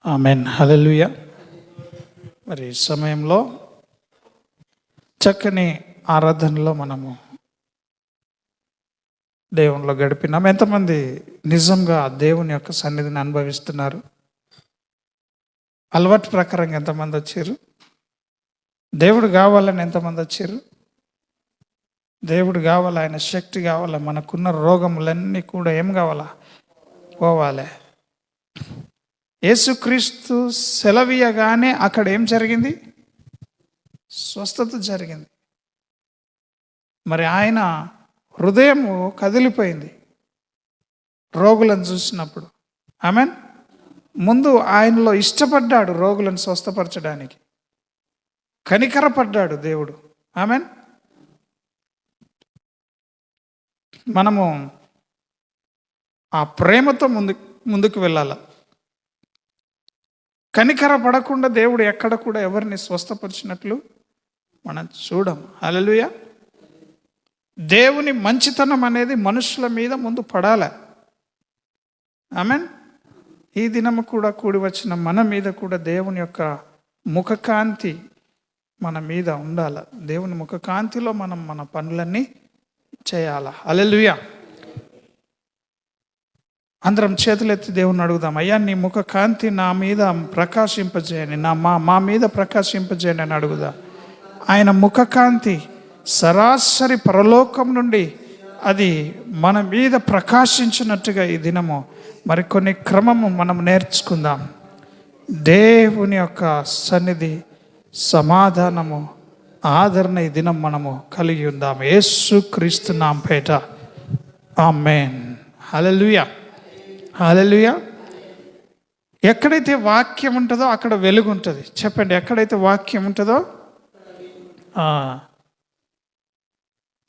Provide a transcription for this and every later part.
ఆమేన్. హల్లెలూయా. మరి ఈ సమయంలో చక్కని ఆరాధనలో మనము దేవునిలో గడిపినాం. ఎంతమంది నిజంగా దేవుని యొక్క సన్నిధిని అనుభవిస్తున్నారు? అలవాటు ప్రకారంగా ఎంతమంది వచ్చారు? దేవుడు కావాలని ఎంతమంది వచ్చారు? దేవుడు కావాలి, ఆయన శక్తి కావాలా, మనకున్న రోగములన్నీ కూడా ఏం కావాలా? పోవాలి. యేసుక్రీస్తు సెలవీయగానే అక్కడ ఏం జరిగింది? స్వస్థత జరిగింది. మరి ఆయన హృదయము కదిలిపోయింది రోగులను చూసినప్పుడు. ఆమేన్. ముందు ఆయనలో ఇష్టపడ్డాడు రోగులను స్వస్థపరచడానికి, కనికరపడ్డాడు దేవుడు. ఆమేన్. మనము ఆ ప్రేమతో ముందుకు వెళ్ళాలి. కనికర పడకుండా దేవుడు ఎక్కడ కూడా ఎవరిని స్వస్థపరిచినట్లు మనం చూడం. హల్లెలూయా. దేవుని మంచితనం అనేది మనుషుల మీద ముందు పడాలి. ఆమేన్. ఈ దినము కూడా కూడి వచ్చిన మన మీద కూడా దేవుని యొక్క ముఖకాంతి మన మీద ఉండాలి. దేవుని ముఖకాంతిలో మనం మన పనులన్నీ చేయాలి. హల్లెలూయా. అందరం చేతులెత్తి దేవుని అడుగుదాం. అయ్యా, నీ ముఖ కాంతి నా మీద ప్రకాశింపజేయండి, మా మీద ప్రకాశింపజేయండి అని అడుగుదా. ఆయన ముఖ కాంతి సరాసరి పరలోకం నుండి అది మన మీద ప్రకాశించినట్టుగా ఈ దినము మరికొన్ని క్రమము మనం నేర్చుకుందాం. దేవుని యొక్క సన్నిధి, సమాధానము, ఆదరణ ఈ దినం మనము కలిగి ఉందాం. యేసుక్రీస్తు నామమున పేట ఆమేన్. హల్లెలూయా. హల్లెలూయా. ఎక్కడైతే వాక్యం ఉంటుందో అక్కడ వెలుగు ఉంటుంది. చెప్పండి, ఎక్కడైతే వాక్యం ఉంటుందో.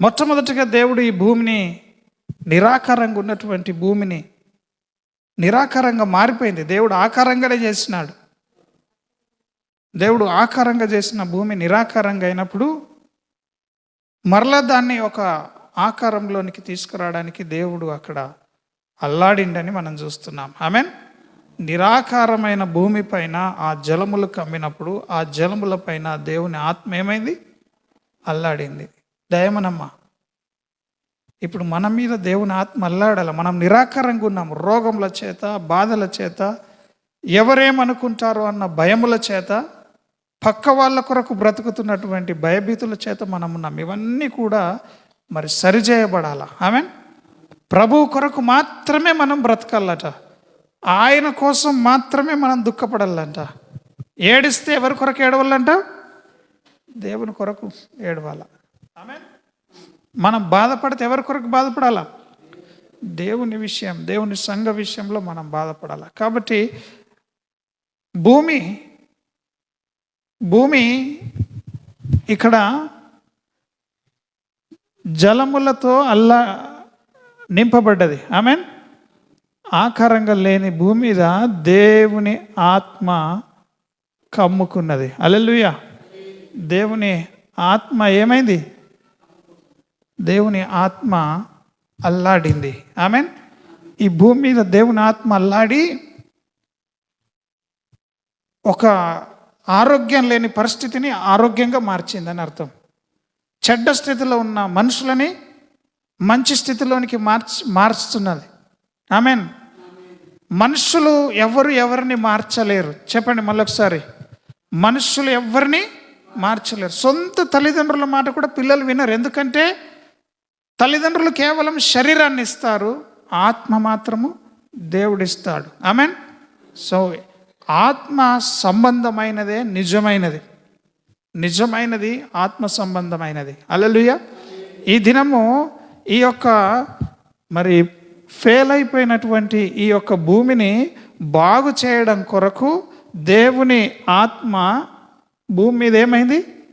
మొట్టమొదటిగా దేవుడు ఈ భూమిని, నిరాకారంగా ఉన్నటువంటి భూమిని నిరాకారంగా మారిపోయింది. దేవుడు ఆకారంగానే చేసినాడు. దేవుడు ఆకారంగా చేసిన భూమి నిరాకారంగా అయినప్పుడు మరలా దాన్ని ఒక ఆకారంలోనికి తీసుకురావడానికి దేవుడు అక్కడ అల్లాడిండని మనం చూస్తున్నాం. ఆమేన్. నిరాకారమైన భూమి పైన ఆ జలములు కమ్మినప్పుడు ఆ జలముల పైన దేవుని ఆత్మ ఏమైంది? అల్లాడింది. దయమనమ్మ, ఇప్పుడు మన మీద దేవుని ఆత్మ అల్లాడాల. మనం నిరాకారంగా ఉన్నాము. రోగముల చేత, బాధల చేత, ఎవరేమనుకుంటారో అన్న భయముల చేత, పక్క వాళ్ళ కొరకు బ్రతుకుతున్నటువంటి భయభీతుల చేత మనం ఉన్నాం. ఇవన్నీ కూడా మరి సరిచేయబడాల. ఆమేన్. ప్రభువు కొరకు మాత్రమే మనం బ్రతకాలట. ఆయన కోసం మాత్రమే మనం దుఃఖపడాలంట. ఏడిస్తే ఎవరి కొరకు ఏడవాలంట? దేవుని కొరకు ఏడవాల. ఆమేన్. మనం బాధపడితే ఎవరి కొరకు బాధపడాలా? దేవుని విషయం, దేవుని సంఘ విషయంలో మనం బాధపడాలి. కాబట్టి భూమి ఇక్కడ జలములతో నింపబడ్డది. ఆమేన్. ఆకారంగా లేని భూమి మీద దేవుని ఆత్మ కమ్ముకున్నది. హల్లెలూయా. దేవుని ఆత్మ ఏమైంది? దేవుని ఆత్మ అల్లాడింది. ఆమేన్. ఈ భూమి మీద దేవుని ఆత్మ అల్లాడి ఒక ఆరోగ్యం లేని పరిస్థితిని ఆరోగ్యంగా మార్చిందని అర్థం. చెడ్డ స్థితిలో ఉన్న మనుషులని మంచి స్థితిలోనికి మార్చుతున్నది. ఆమేన్. మనుషులు ఎవరిని మార్చలేరు. చెప్పండి మళ్ళొకసారి. మనుషులు ఎవరిని మార్చలేరు. సొంత తల్లిదండ్రుల మాట కూడా పిల్లలు వినరు. ఎందుకంటే తల్లిదండ్రులు కేవలం శరీరాన్ని ఇస్తారు, ఆత్మ మాత్రము దేవుడిస్తాడు. ఆమేన్. సో ఆత్మ సంబంధమైనదే నిజమైనది ఆత్మ సంబంధమైనది. హల్లెలూయా. ఈ దినము ఈ యొక్క మరి ఫెయిల్ అయిపోయినటువంటి ఈ యొక్క భూమిని బాగు చేయడం కొరకు దేవుని ఆత్మ భూమి మీద ఏమైంది?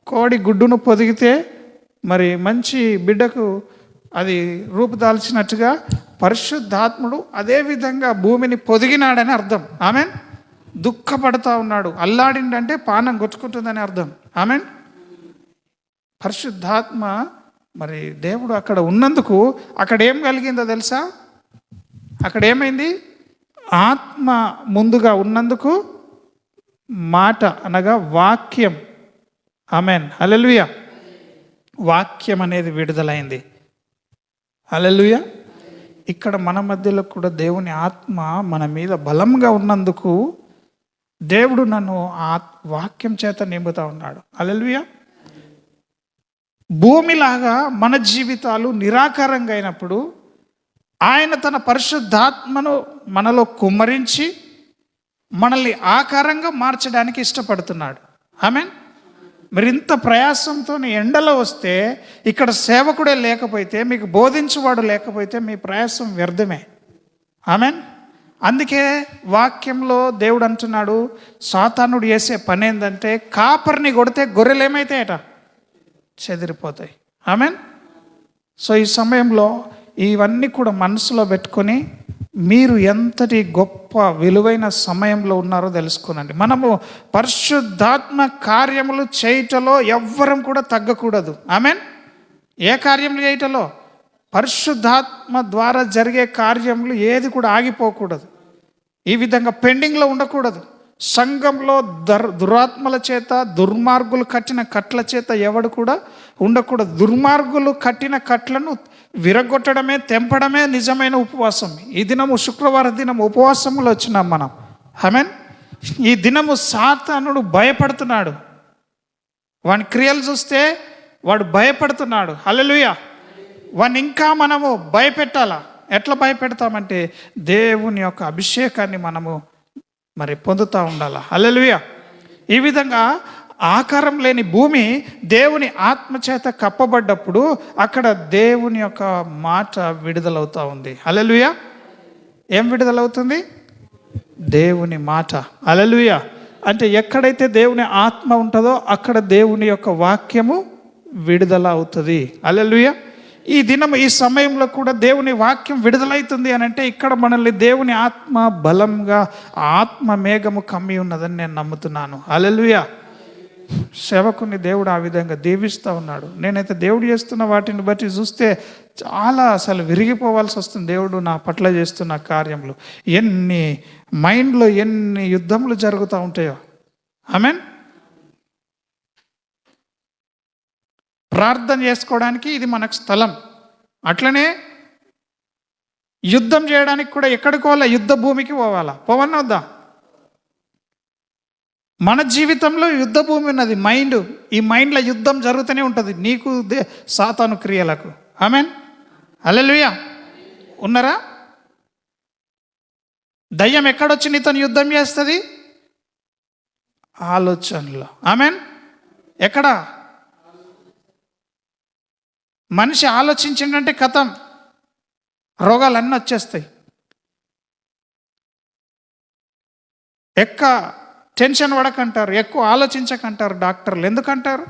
కోడి గుడ్డును పొదిగితే మరి మంచి బిడ్డకు అది రూపుదాల్చినట్టుగా పరిశుద్ధాత్ముడు అదే విధంగా భూమిని పొదిగినాడని అర్థం. ఆమేన్. దుఃఖపడతా ఉన్నాడు. అల్లాడిండంటే పానం కొట్టుకుంటుందని అర్థం. ఆమేన్. పరిశుద్ధాత్మ మరి దేవుడు అక్కడ ఉన్నందుకు అక్కడ ఏం కలిగిందో తెలుసా? అక్కడ ఏమైంది? ఆత్మ ముందుగా ఉన్నందుకు మాట అనగా వాక్యం. ఆమెన్. హల్లెలూయా. వాక్యం అనేది విడుదలైంది. హల్లెలూయా. ఇక్కడ మన మధ్యలో కూడా దేవుని ఆత్మ మన మీద బలంగా ఉన్నందుకు దేవుడు నన్ను ఆ వాక్యం చేత నింపుతా ఉన్నాడు. హల్లెలూయా. భూమిలాగా మన జీవితాలు నిరాకారంగా అయినప్పుడు ఆయన తన పరిశుద్ధాత్మను మనలో కుమ్మరించి మనల్ని ఆకారంగా మార్చడానికి ఇష్టపడుతున్నాడు. ఆమెన్. మరి ఇంత ప్రయాసంతో ఎండలో వస్తే, ఇక్కడ సేవకుడే లేకపోతే, మీకు బోధించువాడు లేకపోతే మీ ప్రయాసం వ్యర్థమే. ఆమెన్. అందుకే వాక్యంలో దేవుడు అంటున్నాడు, సాతానుడు చేసే పని ఏంటంటే కాపర్ని కొడితే గొర్రెలు ఏమైతాయట? చెదిరిపోతాయి. ఆమెన్. సో ఈ సమయంలో ఇవన్నీ కూడా మనసులో పెట్టుకొని మీరు ఎంతటి గొప్ప విలువైన సమయంలో ఉన్నారో తెలుసుకోనండి. మనము పరిశుద్ధాత్మ కార్యములు చేయటంలో ఎవ్వరం కూడా తగ్గకూడదు. ఆమెన్. ఏ కార్యములు చేయటంలో? పరిశుద్ధాత్మ ద్వారా జరిగే కార్యములు ఏది కూడా ఆగిపోకూడదు. ఈ విధంగా పెండింగ్లో ఉండకూడదు. సంఘంలో దురాత్మల చేత, దుర్మార్గులు కట్టిన కట్ల చేత ఎవడు కూడా ఉండకూడదు. దుర్మార్గులు కట్టిన కట్లను విరగొట్టడమే, తెంపడమే నిజమైన ఉపవాసం. ఈ దినము శుక్రవారం దినం ఉపవాసంలో వచ్చినాం మనం. ఆమేన్. ఈ దినము సాతానుడు భయపడుతున్నాడు. వాని క్రియలు చూస్తే వాడు భయపడుతున్నాడు. హల్లెలూయా. వాడిని ఇంకా మనము భయపెట్టాలా? ఎట్లా భయపెడతామంటే దేవుని యొక్క అభిషేకాన్ని మనము మరి పొందుతూ ఉండాలా. హల్లెలూయా. ఈ విధంగా ఆకారం లేని భూమి దేవుని ఆత్మచేత కప్పబడ్డప్పుడు అక్కడ దేవుని యొక్క మాట విడుదలవుతూ ఉంది. హల్లెలూయా. ఏం విడుదలవుతుంది? దేవుని మాట. హల్లెలూయా. అంటే ఎక్కడైతే దేవుని ఆత్మ ఉంటుందో అక్కడ దేవుని యొక్క వాక్యము విడుదల అవుతుంది. హల్లెలూయా. ఈ దినం, ఈ సమయంలో కూడా దేవుని వాక్యం విడుదలవుతుంది అని అంటే ఇక్కడ మనల్ని దేవుని ఆత్మ బలంగా, ఆత్మ మేఘము కమ్మి ఉన్నదని నేను నమ్ముతున్నాను. హల్లెలూయా. సేవకుని దేవుడు ఆ విధంగా దీవిస్తూ ఉన్నాడు. నేనైతే దేవుడు చేస్తున్న వాటిని బట్టి చూస్తే చాలా అసలు విరిగిపోవాల్సి వస్తుంది. దేవుడు నా పట్ల చేస్తున్న కార్యములు, ఎన్ని మైండ్లో ఎన్ని యుద్ధములు జరుగుతూ ఉంటాయో. ఆమెన్. ప్రార్థన చేసుకోవడానికి ఇది మనకు స్థలం. అట్లనే యుద్ధం చేయడానికి కూడా ఎక్కడికి పోవాలా? యుద్ధ భూమికి పోవాలా? పోవన్నొద్దా? మన జీవితంలో యుద్ధ భూమి ఉన్నది, మైండ్. ఈ మైండ్లో యుద్ధం జరుగుతూనే ఉంటుంది, నీకు సాతాను క్రియలకు. ఆమెన్. హల్లెలూయా. ఉన్నారా? దయ్యం ఎక్కడొచ్చి నీతో యుద్ధం చేస్తుంది? ఆలోచనలో. ఆమెన్. ఎక్కడ? మనిషి ఆలోచించిందంటే కథం, రోగాలన్నీ వచ్చేస్తాయి. టెన్షన్ పడకంటారు, ఎక్కువ ఆలోచించకంటారు డాక్టర్లు. ఎందుకంటారు?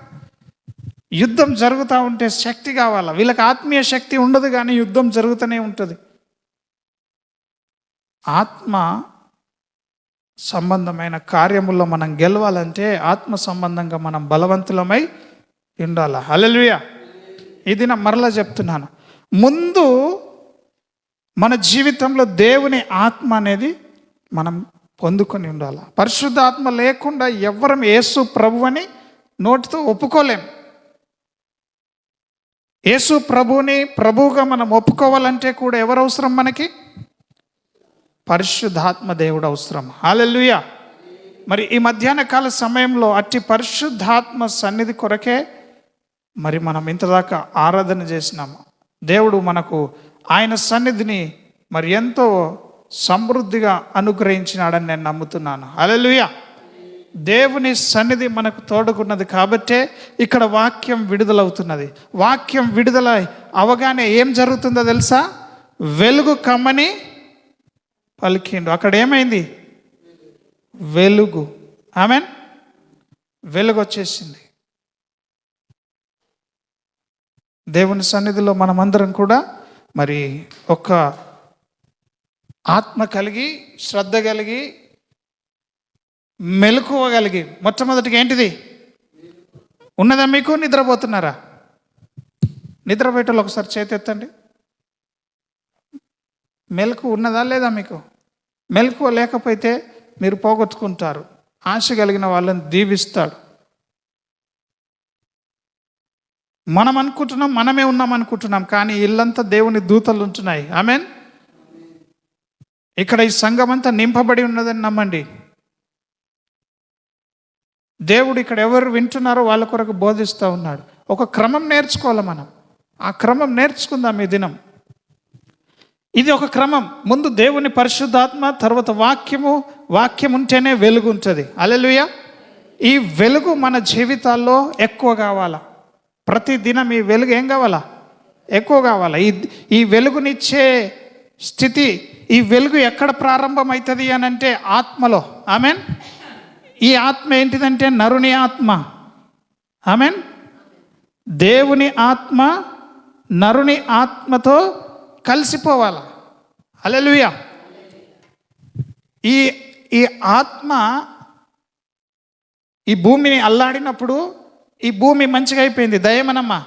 యుద్ధం జరుగుతూ ఉంటే శక్తి కావాలా? వీళ్ళకి ఆత్మీయ శక్తి ఉండదు, కానీ యుద్ధం జరుగుతూనే ఉంటుంది. ఆత్మ సంబంధమైన కార్యముల్లో మనం గెలవాలంటే ఆత్మ సంబంధంగా మనం బలవంతులమై ఉండాలి. హల్లెలూయా. ఇది నా మరలా చెప్తున్నాను, ముందు మన జీవితంలో దేవుని ఆత్మ అనేది మనం పొందుకొని ఉండాలి. పరిశుద్ధాత్మ లేకుండా ఎవ్వరం యేసు ప్రభు అని నోటితో ఒప్పుకోలేం. యేసు ప్రభుని ప్రభువుగా మనం ఒప్పుకోవాలంటే కూడా ఎవరు అవసరం? మనకి పరిశుద్ధాత్మ దేవుడు అవసరం. హల్లెలూయా. మరి ఈ మధ్యాహ్న కాల సమయంలో అట్టి పరిశుద్ధాత్మ సన్నిధి కొరకే మరి మనం ఇంతదాకా ఆరాధన చేసినాము. దేవుడు మనకు ఆయన సన్నిధిని మరి ఎంతో సమృద్ధిగా అనుగ్రహించినాడని నేను నమ్ముతున్నాను. హల్లెలూయా. దేవుని సన్నిధి మనకు తోడుకున్నది కాబట్టే ఇక్కడ వాక్యం విడుదలవుతున్నది. వాక్యం విడుదల అవగానే ఏం జరుగుతుందో తెలుసా? వెలుగు కమ్మని పలికిండు. అక్కడ ఏమైంది? వెలుగు. ఆమెన్. వెలుగు వచ్చేసింది. దేవుని సన్నిధిలో మనమందరం కూడా మరి ఒక ఆత్మ కలిగి, శ్రద్ధ కలిగి, మెలకువగలిగి, మొట్టమొదటిగా ఏంటిది ఉన్నదా మీకు? నిద్రపోతున్నారా? నిద్రపోయేటోళ్ళు ఒకసారి చేతి ఎత్తండి. మెలకు ఉన్నదా లేదా మీకు? మెలకువ లేకపోతే మీరు పోగొట్టుకుంటారు. ఆశ కలిగిన వాళ్ళని దీవిస్తాడు. మనం అనుకుంటున్నాం మనమే ఉన్నాం అనుకుంటున్నాం, కానీ ఇల్లంతా దేవుని దూతలు ఉంటున్నాయి. ఆమేన్. ఇక్కడ ఈ సంఘం అంతా నింపబడి ఉన్నదని నమ్మండి. దేవుడు ఇక్కడ ఎవరు వింటున్నారో వాళ్ళ కొరకు బోధిస్తూ ఉన్నాడు. ఒక క్రమం నేర్చుకోవాలి మనం. ఆ క్రమం నేర్చుకుందాం ఈ దినం. ఇది ఒక క్రమం. ముందు దేవుని పరిశుద్ధాత్మ, తర్వాత వాక్యము. వాక్యం ఉంటేనే వెలుగు ఉంటుంది. హల్లెలూయా. ఈ వెలుగు మన జీవితాల్లో ఎక్కువ కావాలా. ప్రతి దినం ఈ వెలుగు ఏం కావాలా? ఎక్కువ కావాలా. ఈ వెలుగునిచ్చే స్థితి, ఈ వెలుగు ఎక్కడ ప్రారంభమవుతుంది అని అంటే ఆత్మలో. ఆమెన్. ఈ ఆత్మ ఏంటిదంటే నరుని ఆత్మ. ఆమెన్. దేవుని ఆత్మ నరుని ఆత్మతో కలిసిపోవాలా. హల్లెలూయా. ఈ ఆత్మ ఈ భూమిని అల్లాడినప్పుడు ఈ భూమి మంచిగా అయిపోయింది. దయమనమ్మా,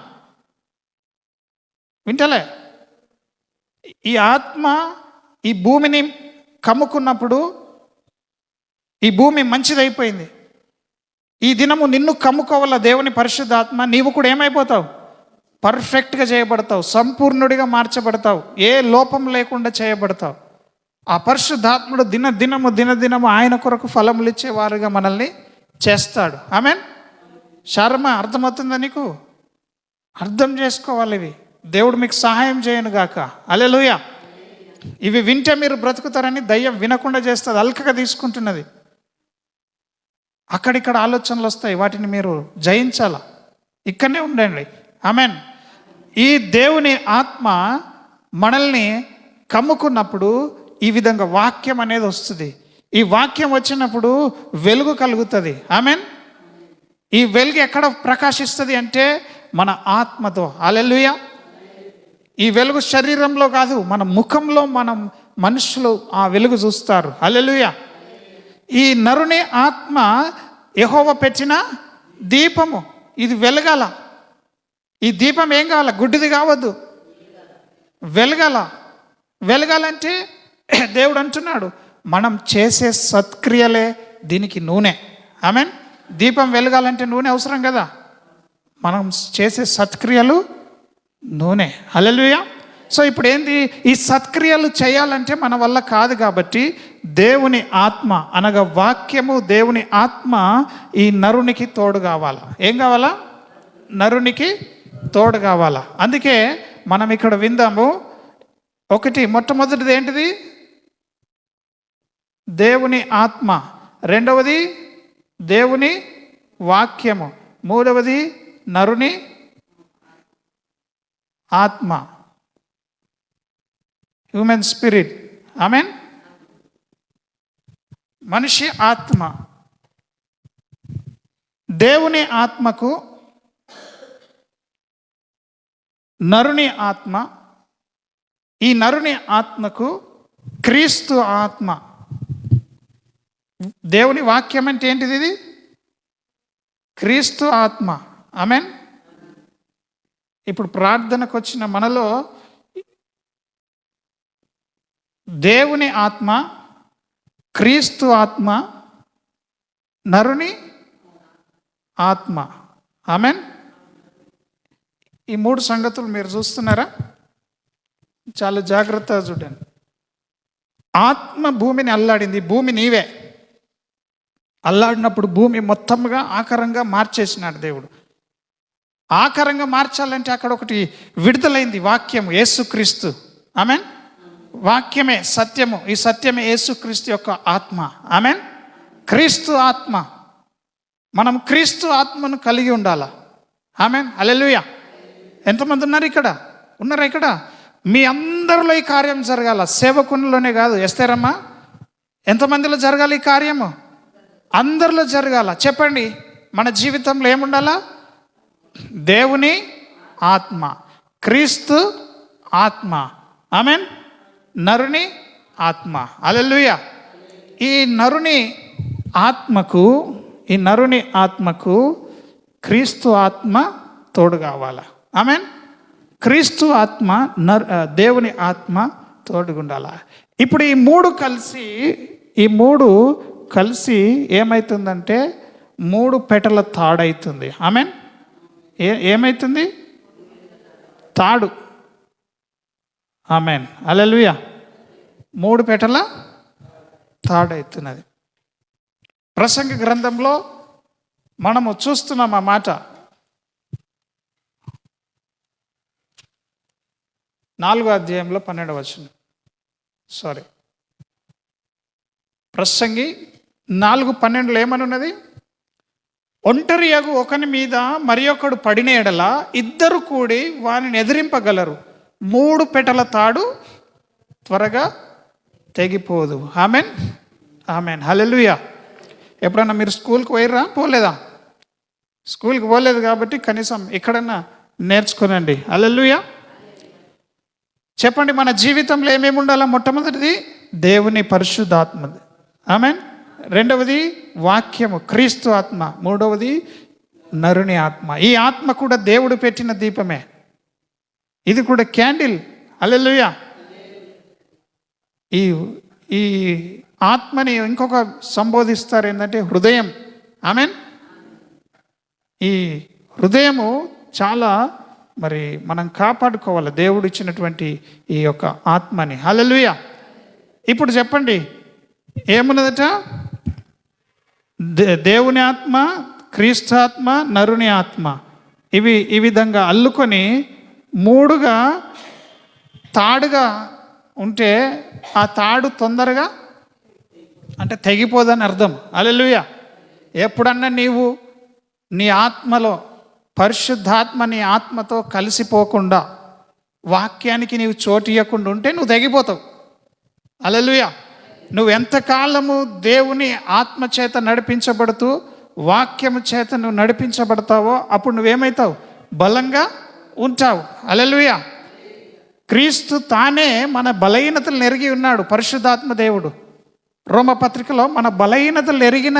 వింటలే? ఈ ఆత్మ ఈ భూమిని కమ్ముకున్నప్పుడు ఈ భూమి మంచిదైపోయింది. ఈ దినము నిన్ను కమ్ముకోవాల దేవుని పరిశుద్ధాత్మ. నీవు కూడా ఏమైపోతావు? పర్ఫెక్ట్గా చేయబడతావు, సంపూర్ణుడిగా మార్చబడతావు, ఏ లోపం లేకుండా చేయబడతావు. ఆ పరిశుద్ధాత్ముడు దినదినము ఆయన కొరకు ఫలములు ఇచ్చేవారుగా మనల్ని చేస్తాడు. ఆమెన్. శర్మ, అర్థమవుతుందా నీకు? అర్థం చేసుకోవాలి. ఇవి దేవుడు మీకు సహాయం చేయను గాక. హల్లెలూయా. ఇవి వింటే మీరు బ్రతుకుతారని దయ్యం వినకుండా చేస్తుంది, అల్కగా తీసుకుంటున్నది. అక్కడిక్కడ ఆలోచనలు వస్తాయి, వాటిని మీరు జయించాల. ఇక్కడనే ఉండండి. ఆమెన్. ఈ దేవుని ఆత్మ మనల్ని కమ్ముకున్నప్పుడు ఈ విధంగా వాక్యం అనేది వస్తుంది. ఈ వాక్యం వచ్చినప్పుడు వెలుగు కలుగుతుంది. ఆమెన్. ఈ వెలుగు ఎక్కడ ప్రకాశిస్తుంది అంటే మన ఆత్మతో. హల్లెలూయా. ఈ వెలుగు శరీరంలో కాదు, మన ముఖంలో మనం మనుషులు ఆ వెలుగు చూస్తారు. హల్లెలూయా. ఈ నరుని ఆత్మ యెహోవా పెట్టిన దీపము. ఇది వెలగాల. ఈ దీపం ఏం కావాల? గుడ్డిది కావద్దు, వెలగాల. వెలగాలంటే దేవుడు అంటున్నాడు, మనం చేసే సత్క్రియలే దీనికి నూనె. ఆమెన్. దీపం వెలగాలంటే నూనె అవసరం కదా. మనం చేసే సత్క్రియలు నూనె. హల్లెలూయా. సో ఇప్పుడు ఏంది? ఈ సత్క్రియలు చేయాలంటే మన వల్ల కాదు. కాబట్టి దేవుని ఆత్మ అనగా వాక్యము, దేవుని ఆత్మ ఈ నరునికి తోడు కావాలా. ఏం కావాలా? నరునికి తోడు కావాలా. అందుకే మనం ఇక్కడ విందాము. మొట్టమొదటిది ఏంటిది? దేవుని ఆత్మ. రెండవది దేవుని వాక్యము. మూడవది నరుని ఆత్మ, హ్యూమన్ స్పిరిట్. ఆమెన్. మనిషి ఆత్మ. దేవుని ఆత్మకు నరుని ఆత్మ. ఈ నరుని ఆత్మకు క్రీస్తు ఆత్మ. దేవుని వాక్యం అంటే ఏంటిది? ఇది క్రీస్తు ఆత్మ. ఆమెన్. ఇప్పుడు ప్రార్థనకు వచ్చిన మనలో దేవుని ఆత్మ, క్రీస్తు ఆత్మ, నరుని ఆత్మ. ఆమెన్. ఈ మూడు సంగతులు మీరు చూస్తున్నారా? చాలా జాగ్రత్తగా చూడండి. ఆత్మ భూమిని అల్లాడింది. భూమి నీవే. అల్లాడినప్పుడు భూమి మొత్తంగా ఆకారంగా మార్చేసినాడు దేవుడు. ఆకారంగా మార్చాలంటే అక్కడ ఒకటి విడుదలైంది, వాక్యము, యేసుక్రీస్తు. ఆమెన్. వాక్యమే సత్యము. ఈ సత్యమే యేసుక్రీస్తు యొక్క ఆత్మ. ఆమెన్. క్రీస్తు ఆత్మ. మనం క్రీస్తు ఆత్మను కలిగి ఉండాలా. ఆమెన్. హల్లెలూయా. ఎంతమంది ఉన్నారు ఇక్కడ? ఉన్నారా ఇక్కడ? మీ అందరిలో ఈ కార్యం జరగాల. సేవకునిలోనే కాదు. ఎస్తేరమ్మా, ఎంతమందిలో జరగాలి ఈ కార్యము? అందరిలో జరగాల. చెప్పండి, మన జీవితంలో ఏముండాలా? దేవుని ఆత్మ, క్రీస్తు ఆత్మ. ఆమెన్. నరుని ఆత్మ. హల్లెలూయా. ఈ నరుని ఆత్మకు క్రీస్తు ఆత్మ తోడు కావాలా. ఆమెన్. క్రీస్తు ఆత్మ, దేవుని ఆత్మ తోడుగుండాల. ఇప్పుడు ఈ మూడు కలిసి ఏమవుతుందంటే 3 పెటల తాడవుతుంది. ఆమెన్. ఏమవుతుంది? తాడు. ఆమెన్. హల్లెలూయా. 3 పెటల తాడవుతున్నది. ప్రసంగి గ్రంథంలో మనము చూస్తున్నాం ఆ మాట. 4వ అధ్యాయంలో 12వ వచనం. ప్రసంగి 4:12 ఏమని ఉన్నది? ఒంటరియగు ఒకని మీద మరి ఒకడు పడిన ఎడల ఇద్దరు కూడి వానిని ఎదిరింపగలరు. 3 పెటల తాడు త్వరగా తెగిపోదు. ఆమెన్. ఆమెన్. హల్లెలూయా. ఎప్పుడన్నా మీరు స్కూల్కి పోయిర్రా? పోలేదా? స్కూల్కి పోలేదు కాబట్టి కనీసం ఎక్కడన్నా నేర్చుకోనండి. హల్లెలూయా. చెప్పండి, మన జీవితంలో ఏమేమి ఉండాలా? మొట్టమొదటిది దేవుని పరిశుద్ధాత్మ. ఆమెన్. రెండవది వాక్యము, క్రీస్తు ఆత్మ. మూడవది నరుని ఆత్మ. ఈ ఆత్మ కూడా దేవుడు పెట్టిన దీపమే. ఇది కూడా క్యాండిల్. హల్లెలూయా. ఈ ఆత్మని ఇంకొక సంబోధిస్తారు ఏంటంటే హృదయం. ఆమెన్. ఈ హృదయము చాలా మనం కాపాడుకోవాలి, దేవుడు ఇచ్చినటువంటి ఈ యొక్క ఆత్మని. హల్లెలూయా. ఇప్పుడు చెప్పండి, ఏమున్నదట? దేవుని ఆత్మ, క్రీస్తు ఆత్మ, నరుని ఆత్మ. ఇవి ఈ విధంగా అల్లుకొని 3గా తాడుగా ఉంటే ఆ తాడు తొందరగా అంటే తెగిపోదని అర్థం. హల్లెలూయా. ఎప్పుడన్నా నీవు నీ ఆత్మలో పరిశుద్ధాత్మ నీ ఆత్మతో కలిసిపోకుండా వాక్యానికి నీవు చోటు ఇవ్వకుండా ఉంటే నువ్వు తెగిపోతావు. హల్లెలూయా. నువ్వు ఎంతకాలము దేవుని ఆత్మ చేత నడిపించబడుతూ వాక్యము చేత నువ్వు నడిపించబడతావో అప్పుడు నువ్వేమవుతావు? బలంగా ఉంటావు. హల్లెలూయా. క్రీస్తు తానే మన బలహీనతలు ఎరిగి ఉన్నాడు. పరిశుద్ధాత్మ దేవుడు రోమపత్రికలో మన బలహీనతలు ఎరిగిన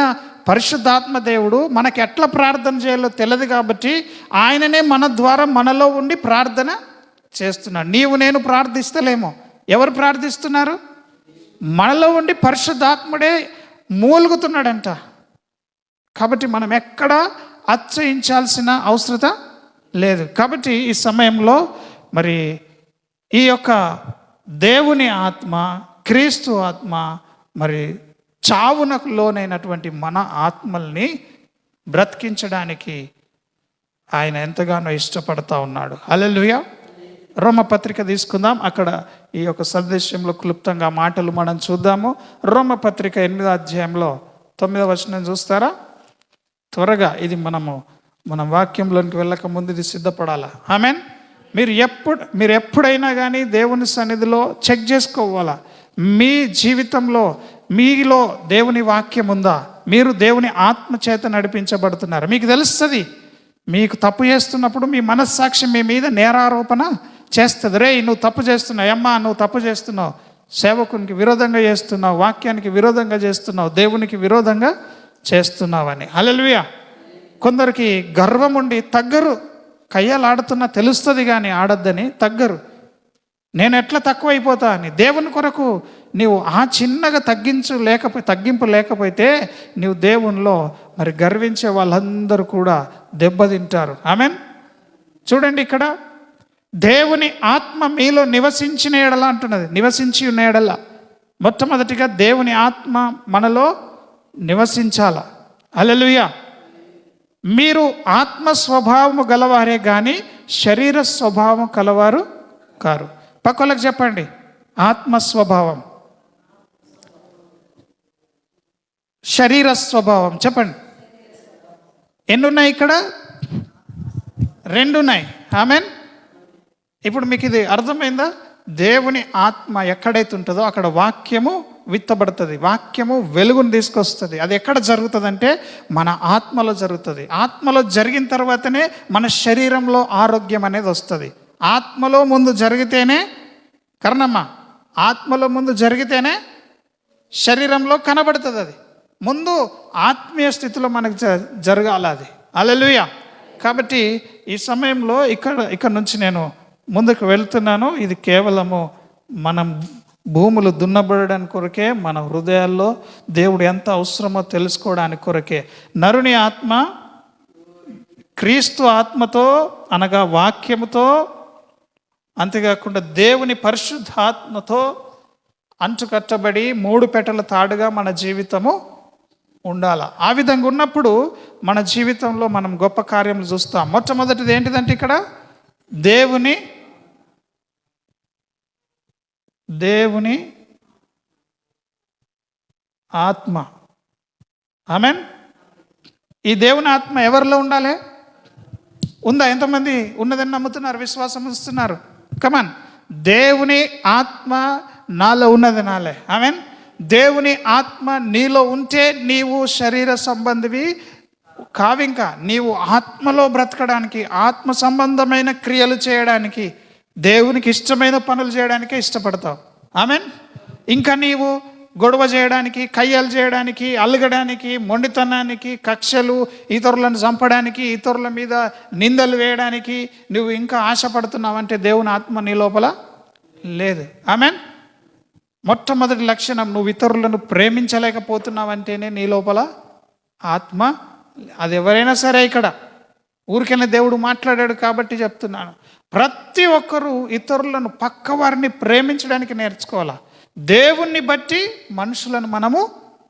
పరిశుద్ధాత్మ దేవుడు మనకి ఎట్లా ప్రార్థన చేయాలో తెలియదు కాబట్టి ఆయననే మన ద్వారా మనలో ఉండి ప్రార్థన చేస్తున్నాడు. నీవు నేను ప్రార్థిస్తలేమో. ఎవరు ప్రార్థిస్తున్నారు? మనలో ఉండి పరిశుద్ధాత్ముడే మూలుగుతున్నాడంట. కాబట్టి మనం ఎక్కడా అతిశయించాల్సిన అవసరత లేదు. కాబట్టి ఈ సమయంలో ఈ యొక్క దేవుని ఆత్మ, క్రీస్తు ఆత్మ చావునకు లోనైనటువంటి మన ఆత్మల్ని బ్రతికించడానికి ఆయన ఎంతగానో ఇష్టపడతా ఉన్నాడు. హల్లెలూయా. రోమపత్రిక తీసుకుందాం. అక్కడ ఈ యొక్క సందేశంలో క్లుప్తంగా మాటలు మనం చూద్దాము. రోమపత్రిక 8వ అధ్యాయంలో 9వ వచనం చూస్తారా? త్వరగా ఇది మనం వాక్యంలోనికి వెళ్ళక ముందు ఇది సిద్ధపడాలా. ఆమెన్. మీరు ఎప్పుడైనా కానీ దేవుని సన్నిధిలో చెక్ చేసుకోవాలా. మీ జీవితంలో మీలో దేవుని వాక్యం ఉందా? మీరు దేవుని ఆత్మ చేత నడిపించబడుతున్నారు. మీకు తెలుస్తుంది. మీకు తప్పు చేస్తున్నప్పుడు మీ మనస్సాక్షి మీ మీద నేరారోపణ చేస్తుంది. రే నువ్వు తప్పు చేస్తున్నావు, అమ్మా నువ్వు తప్పు చేస్తున్నావు, సేవకునికి విరోధంగా చేస్తున్నావు, వాక్యానికి విరోధంగా చేస్తున్నావు, దేవునికి విరోధంగా చేస్తున్నావని. హల్లెలూయా. కొందరికి గర్వం ఉండి తగ్గరు. కయ్యలాడుతున్నా తెలుస్తుంది కానీ ఆడద్దని తగ్గరు. నేను ఎట్లా తక్కువైపోతా అని. దేవుని కొరకు నీవు ఆ చిన్నగా తగ్గింపు లేకపోతే నీవు దేవునిలో గర్వించే వాళ్ళందరూ కూడా దెబ్బతింటారు. ఆమెన్. చూడండి, ఇక్కడ దేవుని ఆత్మ మీలో నివసించిన ఎడల అంటున్నది. నివసించి ఉన్న ఎడల మొట్టమొదటిగా దేవుని ఆత్మ మనలో నివసించాల. హల్లెలూయా. మీరు ఆత్మ స్వభావము గలవారే కానీ శరీర స్వభావం కలవారు కారు. పక్కలకు చెప్పండి, ఆత్మ స్వభావం, శరీర స్వభావం. చెప్పండి, ఎన్నున్నాయి ఇక్కడ? 2 ఉన్నాయి. ఆమెన్. ఇప్పుడు మీకు ఇది అర్థమైందా? దేవుని ఆత్మ ఎక్కడైతే ఉంటుందో అక్కడ వాక్యము విత్తబడుతుంది. వాక్యము వెలుగును తీసుకొస్తుంది. అది ఎక్కడ జరుగుతుందంటే మన ఆత్మలో జరుగుతుంది. ఆత్మలో జరిగిన తర్వాతనే మన శరీరంలో ఆరోగ్యం అనేది వస్తుంది. ఆత్మలో ముందు జరిగితేనే ఆత్మలో ముందు జరిగితేనే శరీరంలో కనబడుతుంది. అది ముందు ఆత్మీయ స్థితిలో మనకు జరగాలి అది. హల్లెలూయా. కాబట్టి ఈ సమయంలో ఇక్కడ నుంచి నేను ముందుకు వెళ్తున్నాను. ఇది కేవలము మనం భూములు దున్నబడడానికి కొరకే, మన హృదయాల్లో దేవుడు ఎంత అవసరమో తెలుసుకోవడానికి కొరకే. నరుని ఆత్మ క్రీస్తు ఆత్మతో అనగా వాక్యముతో, అంతేకాకుండా దేవుని పరిశుద్ధాత్మతో అంటుకట్టబడి 3 పెట్టెల తాడుగా మన జీవితము ఉండాలి. ఆ విధంగా ఉన్నప్పుడు మన జీవితంలో మనం గొప్ప కార్యములు చూస్తాం. మొట్టమొదటిది ఏంటిదంటే ఇక్కడ దేవుని ఆత్మ. ఆమెన్. ఈ దేవుని ఆత్మ ఎవరిలో ఉండాలి? ఉందా? ఎంతమంది ఉన్నదని నమ్ముతున్నారు, విశ్వాసం ఇస్తున్నారు? కమాన్. దేవుని ఆత్మ నాలో ఉన్నది నాలే. ఆమెన్. దేవుని ఆత్మ నీలో ఉంటే నీవు శరీర సంబంధివి కావింకా. నీవు ఆత్మలో బ్రతకడానికి, ఆత్మ సంబంధమైన క్రియలు చేయడానికి, దేవునికి ఇష్టమైన పనులు చేయడానికే ఇష్టపడతావు. ఆమెన్. ఇంకా నీవు గొడవ చేయడానికి, కయ్యాలు చేయడానికి, అలగడానికి, మొండితనానికి, కక్షలు, ఇతరులను చంపడానికి, ఇతరుల మీద నిందలు వేయడానికి నువ్వు ఇంకా ఆశపడుతున్నావంటే దేవుని ఆత్మ నీ లోపల లేదు. ఆమెన్. మొట్టమొదటి లక్షణం, నువ్వు ఇతరులను ప్రేమించలేకపోతున్నావంటేనే నీ లోపల ఆత్మ. అది ఎవరైనా సరే, ఇక్కడ ఊరికైనా దేవుడు మాట్లాడాడు కాబట్టి చెప్తున్నాను. ప్రతి ఒక్కరూ ఇతరులను, పక్క వారిని ప్రేమించడానికి నేర్చుకోవాలా. దేవుణ్ణి బట్టి మనుషులను మనము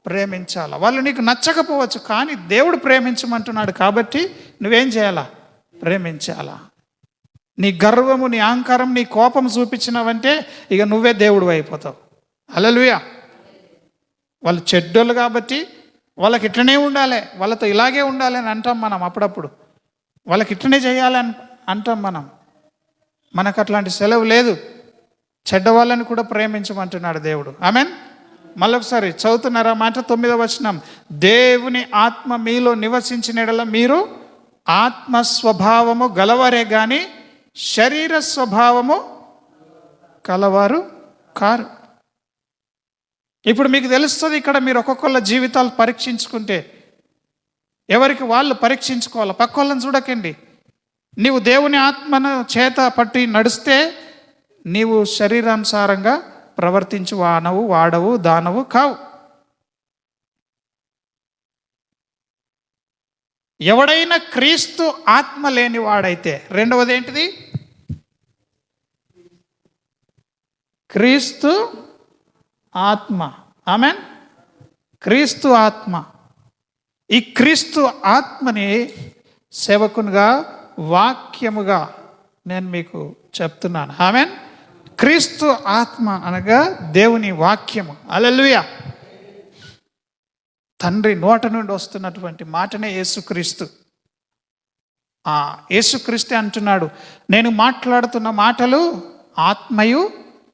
ప్రేమించాలా. వాళ్ళు నీకు నచ్చకపోవచ్చు, కానీ దేవుడు ప్రేమించమంటున్నాడు కాబట్టి నువ్వేం చేయాలా? ప్రేమించాలా. నీ గర్వము, నీ అహంకారం, నీ కోపం చూపించినావంటే ఇక నువ్వే దేవుడు అయిపోతావు. హల్లెలూయా. వాళ్ళు చెడ్డోళ్ళు కాబట్టి వాళ్ళకి ఇట్లనే ఉండాలి, వాళ్ళతో ఇలాగే ఉండాలి అని అంటాం మనం. అప్పుడప్పుడు వాళ్ళకి ఇట్లనే చేయాలని అంటాం మనం. మనకు అట్లాంటి సెలవు లేదు. చెడ్డవాళ్ళని కూడా ప్రేమించమంటున్నాడు దేవుడు. ఆమెన్. మళ్ళొకసారి చదువుతున్నారా మాట? 9వ వచనం, దేవుని ఆత్మ మీలో నివసించిన యెడల మీరు ఆత్మ స్వభావము గలవారే గాని శరీర స్వభావము కలవారు కారు. ఇప్పుడు మీకు తెలుస్తుంది, ఇక్కడ మీరు ఒక్కొక్కళ్ళ జీవితాలు పరీక్షించుకుంటే, ఎవరికి వాళ్ళు పరీక్షించుకోవాలి. పక్క వాళ్ళని చూడకండి. నీవు దేవుని ఆత్మను చేత పట్టి నడిస్తే నీవు శరీరానుసారంగా ప్రవర్తించు వాడవు దానవు కావు. ఎవడైనా క్రీస్తు ఆత్మ లేని వాడైతే, రెండవది ఏంటిది? క్రీస్తు ఆత్మ. ఆమెన్. క్రీస్తు ఆత్మ. ఈ క్రీస్తు ఆత్మని సేవకునిగా, వాక్యముగా నేను మీకు చెప్తున్నాను. ఆమెన్. క్రీస్తు ఆత్మ అనగా దేవుని వాక్యము. హల్లెలూయా. తండ్రి నోట నుండి వస్తున్నటువంటి మాటనే యేసుక్రీస్తు. ఆ యేసుక్రీస్తే అంటున్నాడు, నేను మాట్లాడుతున్న మాటలు ఆత్మయు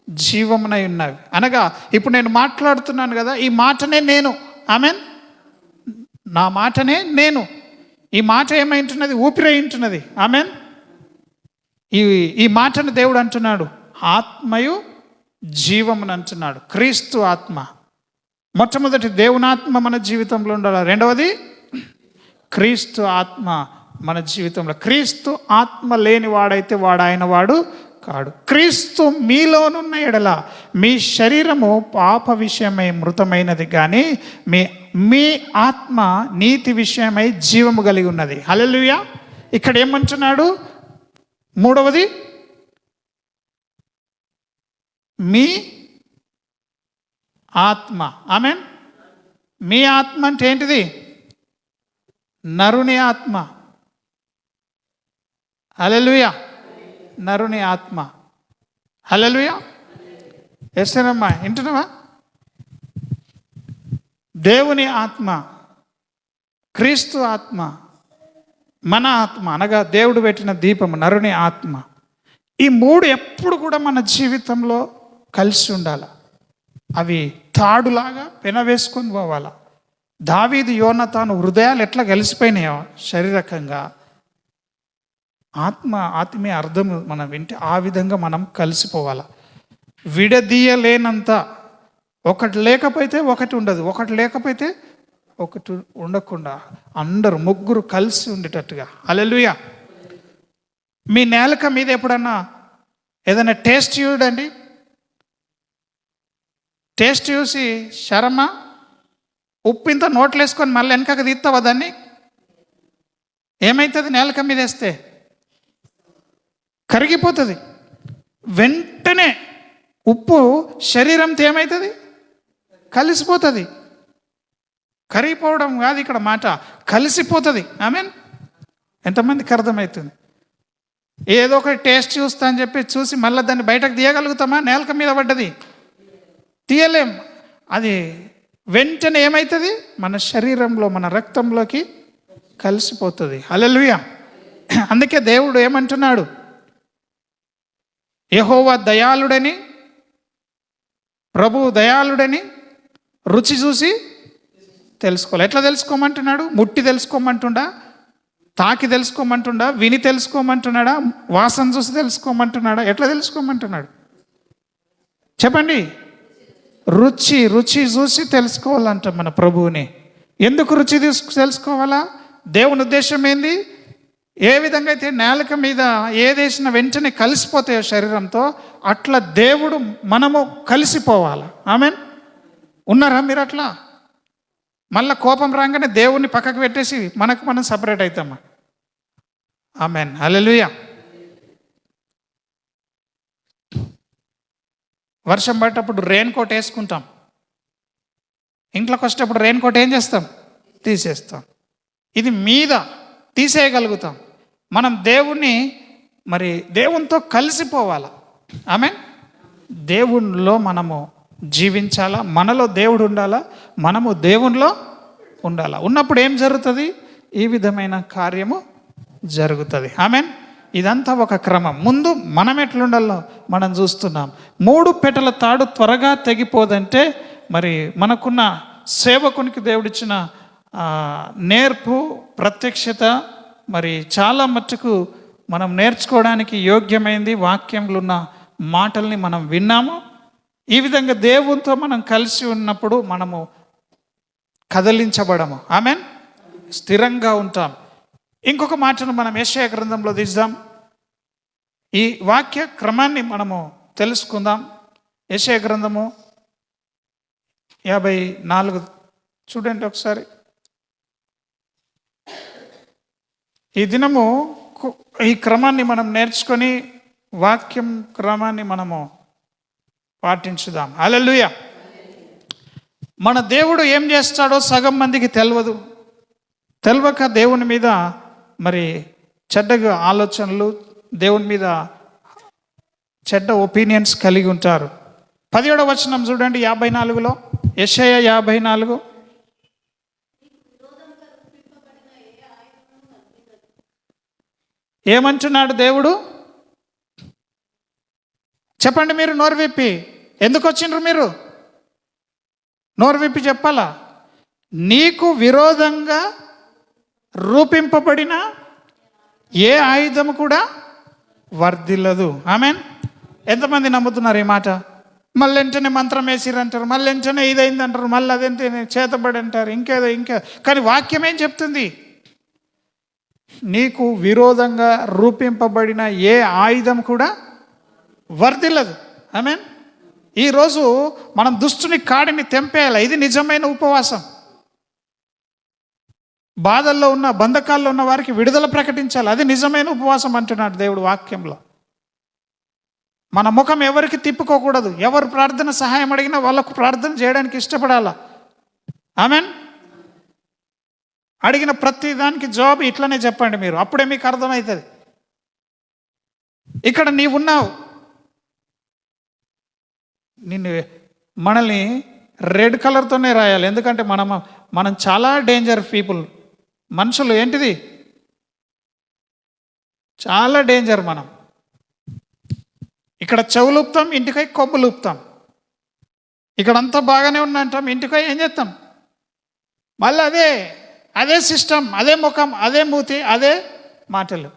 జీవమునై ఉన్నవి. అనగా ఇప్పుడు నేను మాట్లాడుతున్నాను కదా, ఈ మాటనే నేను. ఆమెన్. నా మాటనే నేను. ఈ మాట ఏమైంటున్నది? ఊపిరి ఉంటున్నది. ఆమెన్. ఈ మాటను దేవుడు అంటున్నాడు ఆత్మయు జీవమును అంటున్నాడు. క్రీస్తు ఆత్మ. మొట్టమొదటి దేవుని ఆత్మ మన జీవితంలో ఉండాలి. రెండవది క్రీస్తు ఆత్మ మన జీవితంలో. క్రీస్తు ఆత్మ లేని వాడైతే వాడు ఆయన వాడు కాడు. క్రీస్తు మీలోనున్న యెడల మీ శరీరము పాప విషయమై మృతమైనది కానీ మీ ఆత్మ నీతి విషయమై జీవము కలిగి ఉన్నది. హల్లెలూయా. ఇక్కడ ఏమంటున్నాడు? మూడవది, మీ ఆత్మ. ఆమెన్. మీ ఆత్మ అంటే ఏంటిది? నరుని ఆత్మ. హల్లెలూయా. నరుని ఆత్మ. హల్లెలూయా. ఎస్సనమ్మా, వింటున్నావా? దేవుని ఆత్మ, క్రీస్తు ఆత్మ, మన ఆత్మ అనగా దేవుడు పెట్టిన దీపము నరుని ఆత్మ. ఈ మూడు ఎప్పుడు కూడా మన జీవితంలో కలిసి ఉండాలి. అవి తాడులాగా పెనవేసుకొని పోవాలా. దావీదు యోనతాను హృదయాలు ఎట్లా కలిసిపోయినాయో శారీరకంగా, ఆత్మీయ అర్థము మనం వింటే ఆ విధంగా మనం కలిసిపోవాలి. విడదీయలేనంత, ఒకటి లేకపోతే ఒకటి ఉండదు, ఒకటి లేకపోతే ఒకటి ఉండకుండా అందరూ ముగ్గురు కలిసి ఉండేటట్టుగా. హల్లెలూయా. మీ నేలక మీద ఎప్పుడన్నా ఏదైనా టేస్ట్ చూడండి. టేస్ట్ చూసి శరమ ఉప్పు ఇంత నోట్లు వేసుకొని మళ్ళీ వెనకకి తీస్తావా దాన్ని? ఏమవుతుంది? నేలక మీద వేస్తే కరిగిపోతుంది. వెంటనే ఉప్పు శరీరంతో ఏమవుతుంది? కలిసిపోతుంది. కరిగిపోవడం కాదు ఇక్కడ మాట, కలిసిపోతుంది. ఆమేన్. ఎంతమందికి అర్థమవుతుంది? ఏదో ఒక టేస్ట్ చూస్తా అని చెప్పి చూసి మళ్ళీ దాన్ని బయటకు తీయగలుగుతామా? నేలక మీద పడ్డది తీయలేం. అది వెంటనే ఏమవుతుంది? మన శరీరంలో, మన రక్తంలోకి కలిసిపోతుంది. హల్లెలూయా. అందుకే దేవుడు ఏమంటున్నాడు? యెహోవా దయాళుడని, ప్రభువు దయాళుడని రుచి చూసి తెలుసుకోవాలి. ఎట్లా తెలుసుకోమంటున్నాడు? ముట్టి తెలుసుకోమంటుండా? తాకి తెలుసుకోమంటుండా? విని తెలుసుకోమంటున్నాడా? వాసన చూసి తెలుసుకోమంటున్నాడా? ఎట్లా తెలుసుకోమంటున్నాడు చెప్పండి? రుచి చూసి తెలుసుకోవాలంట మన ప్రభువుని. ఎందుకు రుచి తెలుసుకోవాలా? దేవుని ఉద్దేశం ఏంది? ఏ విధంగా అయితే నేలక మీద ఏదేసిన వెంటనే కలిసిపోతాయో శరీరంతో, అట్లా దేవుడు మనము కలిసిపోవాలి. ఆమేన్. ఉన్నారా మీరు అట్లా? మళ్ళీ కోపం రాగానే దేవుణ్ణి పక్కకు పెట్టేసి మనకు మనం సపరేట్ అవుతామా? ఆమేన్. హల్లెలూయా. వర్షం పడేటప్పుడు రెయిన్ కోట్ వేసుకుంటాం. ఇంట్లోకి వచ్చేటప్పుడు రెయిన్ కోట్ ఏం చేస్తాం? తీసేస్తాం. ఇది మీద తీసేయగలుగుతాం. మనం దేవుణ్ణి మరి దేవునితో కలిసిపోవాలా. ఆమేన్. దేవునిలో మనము జీవించాలా, మనలో దేవుడు ఉండాలా, మనము దేవునిలో ఉండాలా. ఉన్నప్పుడు ఏం జరుగుతుంది? ఈ విధమైన కార్యము జరుగుతుంది. ఆమేన్. ఇదంతా ఒక క్రమం. ముందు మనం ఎట్లుండాలో మనం చూస్తున్నాం. 3 పెట్టెల తాడు త్వరగా తెగిపోదంటే మరి మనకున్న సేవకునికి దేవుడిచ్చిన నేర్పు, ప్రత్యక్షత మరి చాలా మట్టుకు మనం నేర్చుకోవడానికి యోగ్యమైంది. వాక్యంలో ఉన్న మాటల్ని మనం విన్నాము. ఈ విధంగా దేవునితో మనం కలిసి ఉన్నప్పుడు మనము కదిలించబడము. ఆమేన్. స్థిరంగా ఉంటాం. ఇంకొక మాటను మనం యెషయా గ్రంథంలో తీద్దాం. ఈ వాక్య క్రమాన్ని మనము తెలుసుకుందాం. యెషయా గ్రంథము 54 చూడండి ఒకసారి. ఈ దినము ఈ క్రమాన్ని మనం నేర్చుకొని వాక్యం క్రమాన్ని మనము పాటించుదాం. హల్లెలూయా. మన దేవుడు ఏం చేస్తాడో సగం మందికి తెలియక దేవుని మీద మరి చెడ్డగా ఆలోచనలు, దేవుని మీద చెడ్డ ఒపీనియన్స్ కలిగి ఉంటారు. 17వ వచనం చూడండి 54లో. యెషయా 54. ఏమంటున్నాడు దేవుడు? చెప్పండి మీరు నోరు విప్పి. ఎందుకు వచ్చిండ్రు మీరు? నోరు విప్పి చెప్పాలా? నీకు విరోధంగా రూపింపబడిన ఏ ఆయుధము కూడా వర్ధిల్లదు. ఆమేన్. ఎంతమంది నమ్ముతున్నారు ఈ మాట? మళ్ళీ వెంటనే మంత్రం వేసిరంటారు, మళ్ళీ వెంటనే ఇదైంది అంటారు, మళ్ళీ అదేంటే చేతబడి అంటారు, ఇంకేదో. కానీ వాక్యం ఏం చెప్తుంది? నీకు విరోధంగా రూపింపబడిన ఏ ఆయుధం కూడా వర్ధిల్లదు. ఆమేన్. ఈరోజు మనం దుష్టుని కాడిని తెంపేయాలి. ఇది నిజమైన ఉపవాసం. బాధల్లో ఉన్న, బంధకాల్లో ఉన్న వారికి విడుదల ప్రకటించాలి. అది నిజమైన ఉపవాసం అంటున్నాడు దేవుడు వాక్యంలో. మన ముఖం ఎవరికి తిప్పుకోకూడదు. ఎవరు ప్రార్థన సహాయం అడిగినా వాళ్ళకు ప్రార్థన చేయడానికి ఇష్టపడాలా. ఆమేన్. అడిగిన ప్రతి దానికి జవాబు ఇట్లనే చెప్పండి మీరు, అప్పుడే మీకు అర్థమవుతుంది. ఇక్కడ నీవున్నావు, మనల్ని రెడ్ కలర్తోనే రాయాలి. ఎందుకంటే మనం చాలా డేంజర్ పీపుల్. మనుషులు ఏంటిది? చాలా డేంజర్. మనం ఇక్కడ చెవులుపుతాం, ఇంటికై కొమ్ములుపుతాం. ఇక్కడ అంతా బాగానే ఉన్నంటాం, ఇంటికై ఏం చేస్తాం? మళ్ళీ అదే సిస్టమ్, అదే ముఖం, అదే మూతి, అదే మాటలు.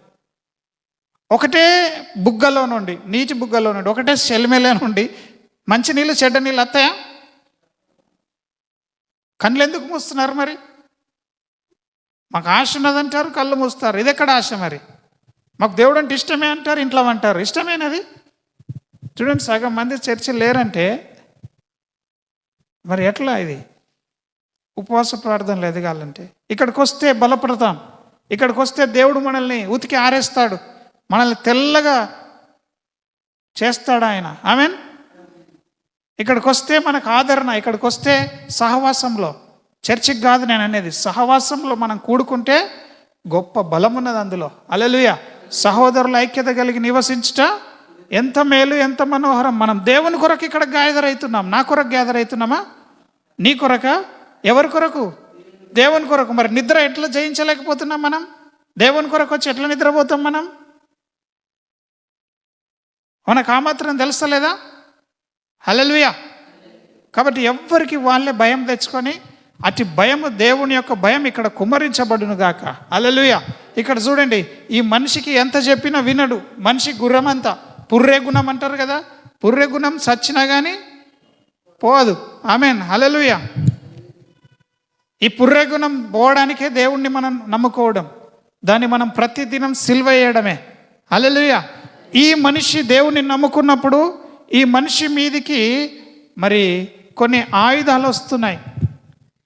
ఒకటే బుగ్గలో నుండి, నీటి బుగ్గలో నుండి, ఒకటే సెల్మెలో నుండి మంచి నీళ్ళు చెడ్డ నీళ్ళు వస్తాయా? కళ్ళు ఎందుకు మూస్తున్నారు మరి? మాకు ఆశ ఉన్నదంటారు, కళ్ళు మూస్తారు. ఇది ఎక్కడ ఆశ మరి? మాకు దేవుడు అంటే ఇష్టమే అంటారు, ఇంట్లో అంటారు. ఇష్టమేనది? చూడండి, సగం మంది చర్చ లేరంటే మరి ఎట్లా ఇది? ఉపవాస ప్రార్థనలు ఎదగాలంటే ఇక్కడికి వస్తే బలపడతాం. ఇక్కడికి వస్తే దేవుడు మనల్ని ఉతికి ఆరేస్తాడు, మనల్ని తెల్లగా చేస్తాడు ఆయన. ఆమెన్. ఇక్కడికి వస్తే మనకు ఆదరణ, ఇక్కడికి వస్తే సహవాసంలో, చర్చికి కాదు నేను అనేది, సహవాసంలో మనం కూడుకుంటే గొప్ప బలం ఉన్నది అందులో. హల్లెలూయా. సహోదరుల ఐక్యత కలిగి నివసించుట ఎంత మేలు, ఎంత మనోహరం. మనం దేవుని కొరకు ఇక్కడ గ్యాదర్ అవుతున్నాం. నా కొరకు గ్యాదర్ అవుతున్నామా? నీ కొరక? ఎవరి కొరకు? దేవుని కొరకు. మరి నిద్ర ఎట్లా జయించలేకపోతున్నాం మనం? దేవుని కొరకు వచ్చి ఎట్లా నిద్రపోతాం మనం? మనకు ఆ మాత్రం తెలుస్తలేదా? హల్లెలూయా. కాబట్టి ఎవ్వరికి వాళ్ళే భయం తెచ్చుకొని, అతి భయము, దేవుని యొక్క భయం ఇక్కడ కుమ్మరించబడును గాక. హల్లెలూయా. ఇక్కడ చూడండి, ఈ మనిషికి ఎంత చెప్పినా వినడు. మనిషి గుర్రం అంతా, పుర్రె గుణం అంటారు కదా, పుర్రె గుణం చచ్చినా కానీ పోదు. ఆమెన్. హల్లెలూయా. ఈ పుర్రె గుణం పోవడానికే దేవుణ్ణి మనం నమ్ముకోవడం, దాన్ని మనం ప్రతిదినం సిల్వ వేయడమే. హల్లెలూయా. ఈ మనిషి దేవుణ్ణి నమ్ముకున్నప్పుడు ఈ మనిషి మీదికి మరి కొన్ని ఆయుధాలు వస్తున్నాయి.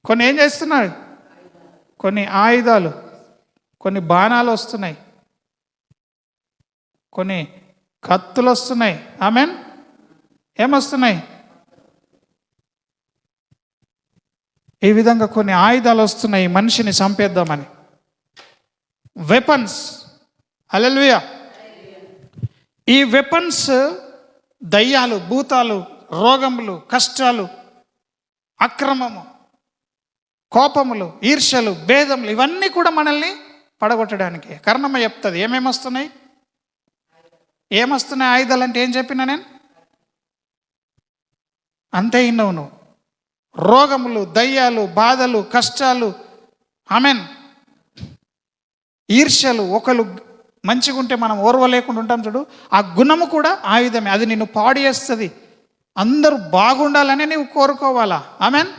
కొన్ని ఏం చేస్తున్నాడు? కొన్ని ఆయుధాలు, కొన్ని బాణాలు వస్తున్నాయి, కొన్ని కత్తులు వస్తున్నాయి. ఆమెన్. ఏమొస్తున్నాయి? ఈ విధంగా కొన్ని ఆయుధాలు వస్తున్నాయి మనిషిని చంపేద్దామని. వెపన్స్. హల్లెలూయా. ఈ వెపన్స్ దయ్యాలు, భూతాలు, రోగములు, కష్టాలు, అక్రమము, కోపములు, ఈర్ష్యలు, భేదములు, ఇవన్నీ కూడా మనల్ని పడగొట్టడానికి. కర్ణమ్మ చెప్తుంది ఏమేమి వస్తున్నాయి, ఏమొస్తున్నాయి ఆయుధాలు అంటే. ఏం చెప్పినా నేను? అంతే ఇన్నవు నువ్వు. రోగములు, దయ్యాలు, బాధలు, కష్టాలు, ఆమెన్, ఈర్ష్యలు. ఒకరు మంచిగా ఉంటే మనం ఓర్వలేకుండా ఉంటాం చూడు, ఆ గుణము కూడా ఆయుధమే. అది నిన్ను పాడు చేస్తుంది. అందరూ బాగుండాలని నీవు కోరుకోవాలా. ఆమెన్.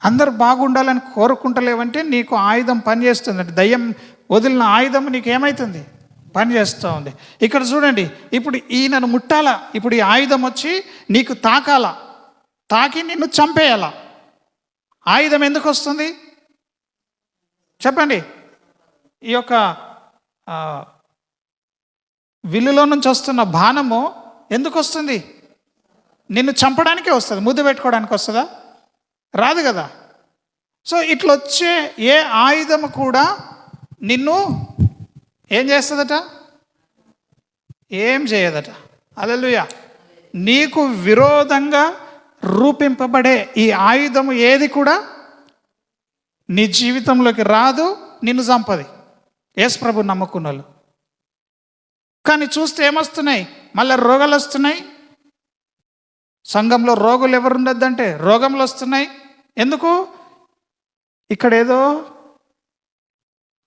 అందరూ బాగుండాలని కోరుకుంటలేవంటే నీకు ఆయుధం పనిచేస్తుంది. అంటే దయ్యం వదిలిన ఆయుధం నీకు ఏమవుతుంది? పనిచేస్తూ ఉంది. ఇక్కడ చూడండి, ఇప్పుడు ఈయనను ముట్టాలా, ఇప్పుడు ఈ ఆయుధం వచ్చి నీకు తాకాల, తాకి నిన్ను చంపేయాల. ఆయుధం ఎందుకు వస్తుంది చెప్పండి? ఈ యొక్క విల్లులో నుంచి వస్తున్న బాణము ఎందుకు వస్తుంది? నిన్ను చంపడానికే వస్తుంది. ముద్దు పెట్టుకోవడానికి వస్తుందా? రాదు కదా. సో ఇట్లా వచ్చే ఏ ఆయుధము కూడా నిన్ను ఏం చేస్తుందట? ఏం చేయదట. హల్లెలూయా. నీకు విరోధంగా రూపింపబడే ఈ ఆయుధము ఏది కూడా నీ జీవితంలోకి రాదు, నిన్ను చంపది. యేసు ప్రభు నమ్ముకున్న వాళ్ళు. కానీ చూస్తే ఏమొస్తున్నాయి? మళ్ళీ రోగాలు వస్తున్నాయి. సంఘంలో రోగులు ఎవరు ఉండొద్దంటే రోగములు వస్తున్నాయి. ఎందుకు? ఇక్కడ ఏదో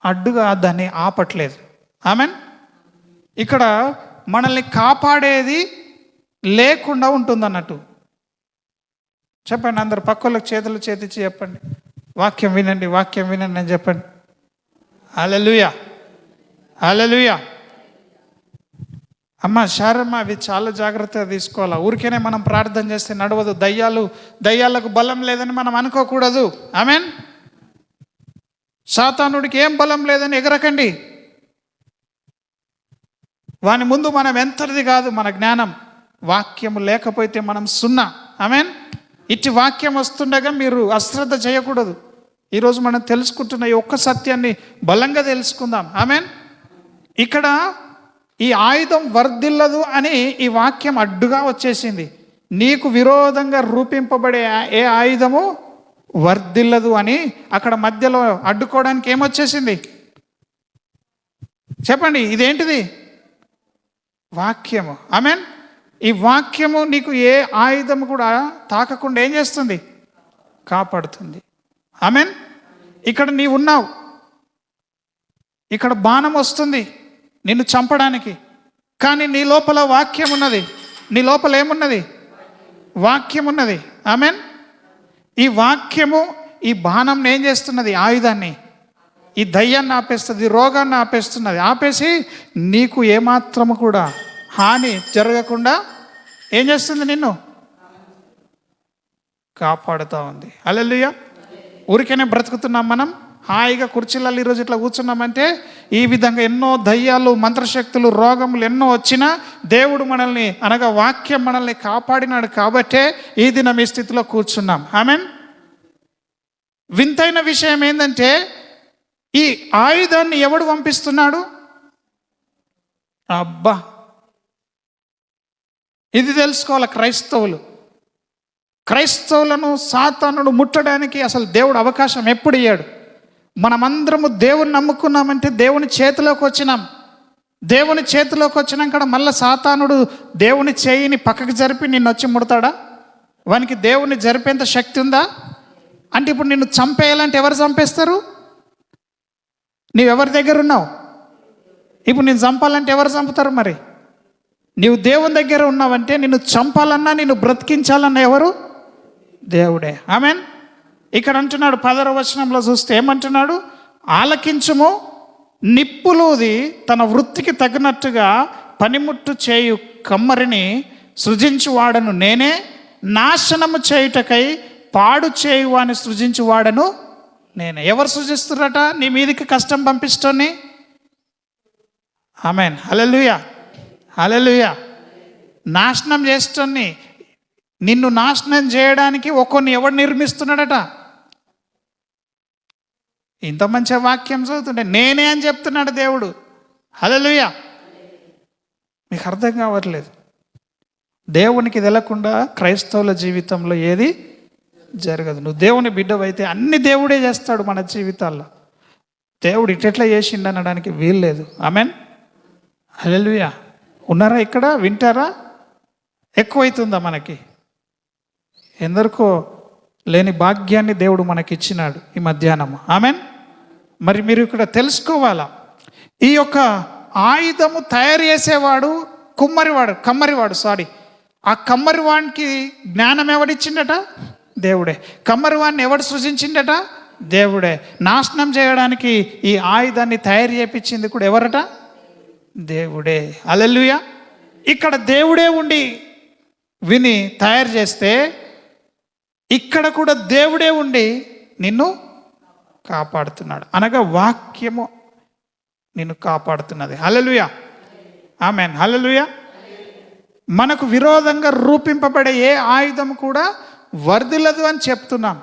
అడ్డుగా దాన్ని ఆపట్లేదు. ఆమెన్. ఇక్కడ మనల్ని కాపాడేది లేకుండా ఉంటుందన్నట్టు. చెప్పండి అందరు, పక్కలకు చేతులు చేతిచ్చి చెప్పండి, వాక్యం వినండి, వాక్యం వినండి అని చెప్పండి. హల్లెలూయా. హల్లెలూయా. అమ్మ శారమ్మ, అవి చాలా జాగ్రత్తగా తీసుకోవాలా. ఊరికేనే మనం ప్రార్థన చేస్తే నడవదు. దయ్యాలకు బలం లేదని మనం అనుకోకూడదు. ఆమెన్. సాతానుడికి ఏం బలం లేదని ఎగరకండి. వాని ముందు మనం ఎంతటిది కాదు. మన జ్ఞానం, వాక్యము లేకపోతే మనం సున్నా. ఆమెన్. ఇట్టి వాక్యం వస్తుండగా మీరు అశ్రద్ధ చేయకూడదు. ఈరోజు మనం తెలుసుకుంటున్న ఈ ఒక్క సత్యాన్ని బలంగా తెలుసుకుందాం. ఆమెన్. ఇక్కడ ఈ ఆయుధం వర్ధిల్లదు అని ఈ వాక్యం అడ్డుగా వచ్చేసింది. నీకు విరోధంగా రూపింపబడే ఏ ఆయుధము వర్ధిల్లదు అని అక్కడ మధ్యలో అడ్డుకోవడానికి ఏమొచ్చేసింది చెప్పండి? ఇదేంటిది? వాక్యము. ఆమెన్. ఈ వాక్యము నీకు ఏ ఆయుధము కూడా తాకకుండా ఏం చేస్తుంది? కాపాడుతుంది. ఆమెన్. ఇక్కడ నీవు ఉన్నావు, ఇక్కడ బాణం వస్తుంది నిన్ను చంపడానికి, కానీ నీ లోపల వాక్యం ఉన్నది. నీ లోపల ఏమున్నది? వాక్యం ఉన్నది. ఆమెన్. ఈ వాక్యము ఈ బాణం ఏం చేస్తున్నది? ఆయుధాన్ని, ఈ దయ్యాన్ని ఆపేస్తుంది, రోగాన్ని ఆపేస్తున్నది. ఆపేసి నీకు ఏమాత్రము కూడా హాని జరగకుండా ఏం చేస్తుంది? నిన్ను కాపాడుతూ ఉంది. హల్లెలూయా. ఊరికనే బ్రతుకుతున్నాం మనం, హాయిగా కుర్చీలలో ఈరోజు ఇట్లా కూర్చున్నామంటే ఈ విధంగా ఎన్నో దయ్యాలు, మంత్రశక్తులు, రోగములు ఎన్నో వచ్చినా దేవుడు మనల్ని అనగా వాక్యం మనల్ని కాపాడినాడు కాబట్టే ఈ దినం ఈ స్థితిలో కూర్చున్నాం. ఆమేన్. వింతైన విషయం ఏంటంటే ఈ ఆయుధాన్ని ఎవడు పంపిస్తున్నాడు? అబ్బా, ఇది తెలుసుకోవాలి. క్రైస్తవులను సాతానుడు ముట్టడానికి అసలు దేవుడు అవకాశం ఎప్పుడు ఇయ్యాడు? మనమందరము దేవుని నమ్ముకున్నామంటే దేవుని చేతిలోకి వచ్చినాం. దేవుని చేతిలోకి వచ్చినాక మళ్ళీ సాతానుడు దేవుని చేయిని పక్కకి జరిపి నిన్ను వచ్చి ముడతాడా? వానికి దేవుని జరిపేంత శక్తి ఉందా? అంటే ఇప్పుడు నిన్ను చంపేయాలంటే ఎవరు చంపేస్తారు? నీవెవరి దగ్గర ఉన్నావు? ఇప్పుడు నేను చంపాలంటే ఎవరు చంపుతారు? మరి నీవు దేవుని దగ్గర ఉన్నావంటే నిన్ను చంపాలన్నా నిన్ను బ్రతికించాలన్నా ఎవరు? దేవుడే. ఆమేన్. ఇక్కడ అంటున్నాడు 10వ వచనంలో చూస్తే ఏమంటున్నాడు? ఆలకించుము, నిప్పులూది తన వృత్తికి తగినట్టుగా పనిముట్టు చేయు కమ్మరిని సృజించువాడను నేనే, నాశనము చేయుటకై పాడు చేయువాని సృజించువాడను నేనే. ఎవరు సృజిస్తున్నట నీ మీదికి కష్టం పంపిస్తోని? ఆమేన్. హల్లెలూయా, హల్లెలూయా. నాశనం చేస్తోని, నిన్ను నాశనం చేయడానికి ఒక్కొని ఎవడు నిర్మిస్తున్నాడట? ఇంత మంచి వాక్యం చదువుతుంటే నేనే అని చెప్తున్నాడు దేవుడు. హల్లెలూయా. మీకు అర్థం కావట్లేదు. దేవునికి తెలకుండా క్రైస్తవుల జీవితంలో ఏది జరగదు. నువ్వు దేవుని బిడ్డవైతే అన్ని దేవుడే చేస్తాడు మన జీవితాల్లో. దేవుడు ఇట్లా చేసిండు అనడానికి వీల్లేదు. ఆమేన్. హల్లెలూయా. ఉన్నారా ఇక్కడ? వింటారా? ఎక్కువైతుందా మనకి? ఎందరికో లేని భాగ్యాన్ని దేవుడు మనకి ఇచ్చినాడు ఈ మధ్యాహ్నం. ఆమేన్. మరి మీరు ఇక్కడ తెలుసుకోవాలా, ఈ యొక్క ఆయుధము తయారు చేసేవాడు కమ్మరివాడు. ఆ కమ్మరివానికి జ్ఞానం ఎవడిచ్చిండట? దేవుడే. కమ్మరివాడిని ఎవడు సృజించిండట? దేవుడే. నాశనం చేయడానికి ఈ ఆయుధాన్ని తయారు చేయించింది కూడా ఎవరట? దేవుడే. హల్లెలూయా. ఇక్కడ దేవుడే ఉండి విని తయారు చేస్తే ఇక్కడ కూడా దేవుడే ఉండి నిన్ను కాపాడుతున్నాడు. అనగా వాక్యము నిన్ను కాపాడుతున్నది. హల్లెలూయా. ఆమేన్. హల్లెలూయా. మనకు విరోధంగా రూపింపబడే ఏ ఆయుధం కూడా వర్ధిల్లదు అని చెప్తున్నాం.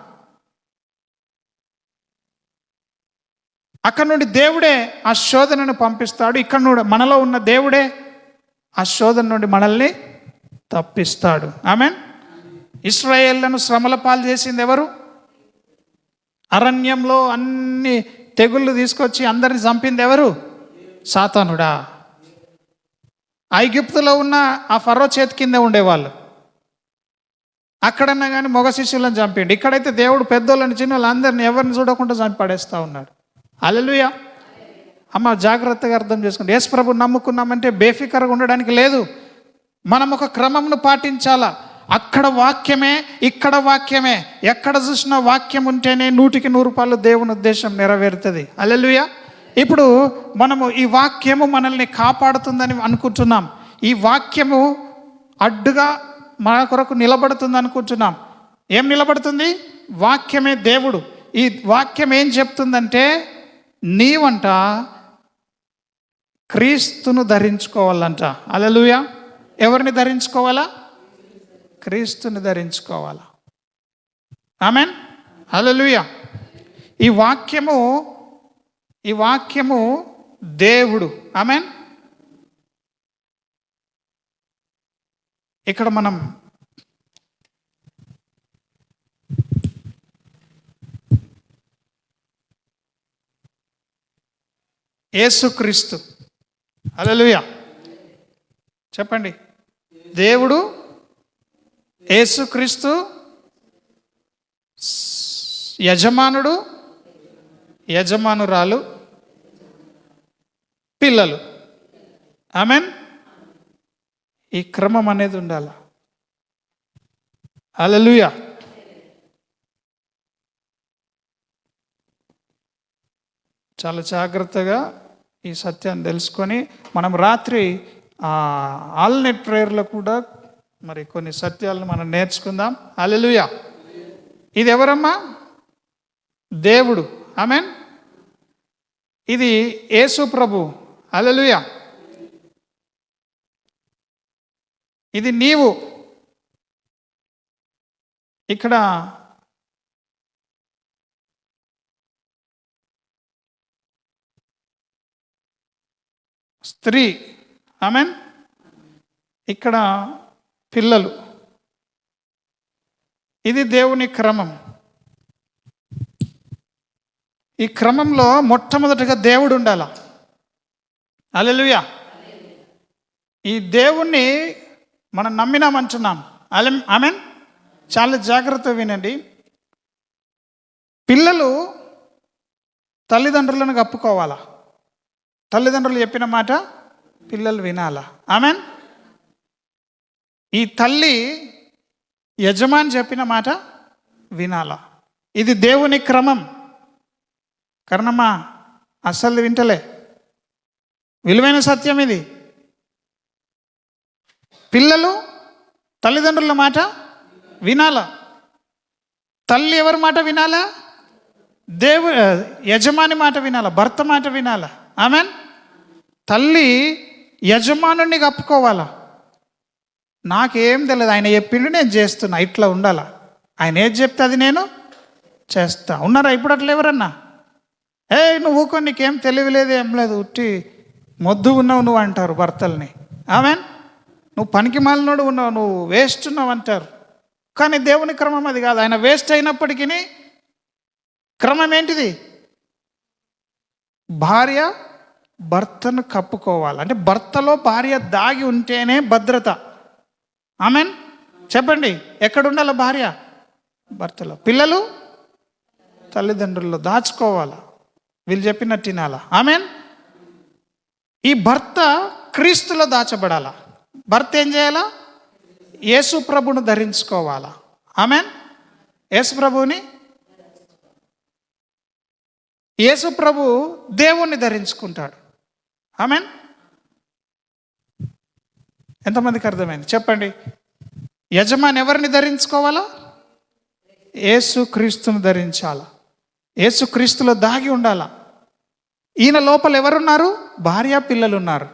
అక్కడ నుండి దేవుడే ఆ శోధనను పంపిస్తాడు. ఇక్కడ నుండి మనలో ఉన్న దేవుడే ఆ శోధన నుండి మనల్ని తప్పిస్తాడు. ఆమేన్. ఇశ్రాయేళ్లను శ్రమల పాలు చేసింది ఎవరు? అరణ్యంలో అన్ని తెగుళ్ళు తీసుకొచ్చి అందరిని చంపింది ఎవరు? సాతానుడా. ఐగుప్తులో ఉన్న ఆ ఫరో చేతి కింద ఉండేవాళ్ళు. అక్కడన్నా కానీ మగ శిష్యులను చంపిండు. ఇక్కడైతే దేవుడు పెద్దోళ్ళని చిన్నోళ్ళు అందరిని ఎవరిని చూడకుండా చంపి పడేస్తూ ఉన్నాడు. హల్లెలూయా. అమ్మ జాగ్రత్తగా అర్థం చేసుకోండి. యేసు ప్రభువుని నమ్ముకున్నామంటే బేఫికర్గా ఉండడానికి లేదు. మనం ఒక క్రమంను పాటించాలా. అక్కడ వాక్యమే, ఇక్కడ వాక్యమే. ఎక్కడ చూసినా వాక్యం ఉంటేనే 100% దేవుని ఉద్దేశం నెరవేరుతుంది. హల్లెలూయా. ఇప్పుడు మనము ఈ వాక్యము మనల్ని కాపాడుతుందని అనుకుంటున్నాం. ఈ వాక్యము అడ్డుగా మన కొరకు నిలబడుతుంది అనుకుంటున్నాం. ఏం నిలబడుతుంది? వాక్యమే దేవుడు. ఈ వాక్యం ఏం చెప్తుందంటే నీవంట క్రీస్తును ధరించుకోవాలంట. హల్లెలూయా. ఎవరిని ధరించుకోవాలా? క్రీస్తుని ధరించుకోవాలా. ఆమేన్. హల్లెలూయా. ఈ వాక్యము దేవుడు. ఆమేన్. ఇక్కడ మనం యేసుక్రీస్తు. హల్లెలూయా. చెప్పండి. దేవుడు, యేసుక్రీస్తు, యజమానుడు, యజమానురాలు, పిల్లలు. ఆమేన్. ఈ క్రమం అనేది ఉండాలి. హల్లెలూయా. చాలా జాగ్రత్తగా ఈ సత్యాన్ని తెలుసుకొని మనం రాత్రి ఆల్ నైట్ ప్రేయర్లో కూడా మరి కొన్ని సత్యాలను మనం నేర్చుకుందాం. హల్లెలూయా. ఇది ఎవరమ్మా? దేవుడు. ఆమేన్. ఇది యేసు ప్రభు. హల్లెలూయా. ఇది నీవు. ఇక్కడ స్త్రీ. ఆమేన్. ఇక్కడ పిల్లలు. ఇది దేవుని క్రమం. ఈ క్రమంలో మొట్టమొదటిగా దేవుడు ఉండాల. హల్లెలూయా. ఈ దేవుణ్ణి మనం నమ్మినామంటున్నాం. ఆమేన్. చాలా జాగ్రత్తగా వినండి. పిల్లలు తల్లిదండ్రులను కప్పుకోవాలా. తల్లిదండ్రులు చెప్పిన మాట పిల్లలు వినాలా. ఆమేన్. ఈ తల్లి యజమాని చెప్పిన మాట వినాలా. ఇది దేవుని క్రమం. కారణమా అస్సలు వింటలే. విలువైన సత్యం ఇది. పిల్లలు తల్లిదండ్రుల మాట వినాలా. తల్లి ఎవరి మాట వినాలా? యజమాని మాట వినాలా, భర్త మాట వినాలా. ఆమేన్. తల్లి యజమానుని కప్పుకోవాలా. నాకేం తెలియదు, ఆయన చెప్పిండు నేను చేస్తున్నా, ఇట్లా ఉండాలా. ఆయన ఏది చెప్తే అది నేను చేస్తా. ఉన్నారా ఇప్పుడు అట్లా ఎవరన్నా? నువ్వు ఊకో, నీకేం తెలియలేదు, ఏం లేదు, ఉట్టి మొద్దు ఉన్నావు నువ్వు అంటారు భర్తల్ని. ఆమేన్. నువ్వు పనికి మాలినోడు ఉన్నావు, నువ్వు వేస్ట్ ఉన్నావు అంటారు. కానీ దేవుని క్రమం అది కాదు. ఆయన వేస్ట్ అయినప్పటికీ క్రమం ఏంటిది? భార్య భర్తను కప్పుకోవాలి. అంటే భర్తలో భార్య దాగి ఉంటేనే భద్రత. ఆమేన్. చెప్పండి, ఎక్కడ ఉండాలి భార్య? భర్తలో. పిల్లలు తల్లిదండ్రుల్లో దాచుకోవాలా. వీళ్ళు చెప్పినట్టు వినాలా. ఆమేన్. ఈ భర్త క్రీస్తులో దాచబడాలా. భర్త ఏం చేయాలా? యేసు ప్రభువును ధరించుకోవాలా. ఆమేన్. యేసు ప్రభువుని, యేసు ప్రభు దేవుణ్ణి ధరించుకుంటాడు. ఆమేన్. ఎంతమందికి అర్థమైంది చెప్పండి? యజమాని ఎవరిని ధరించుకోవాలా? యేసు క్రీస్తుని ధరించాలా. యేసు క్రీస్తులో దాగి ఉండాలా. ఈయన లోపల ఎవరున్నారు? భార్య పిల్లలు ఉన్నారు.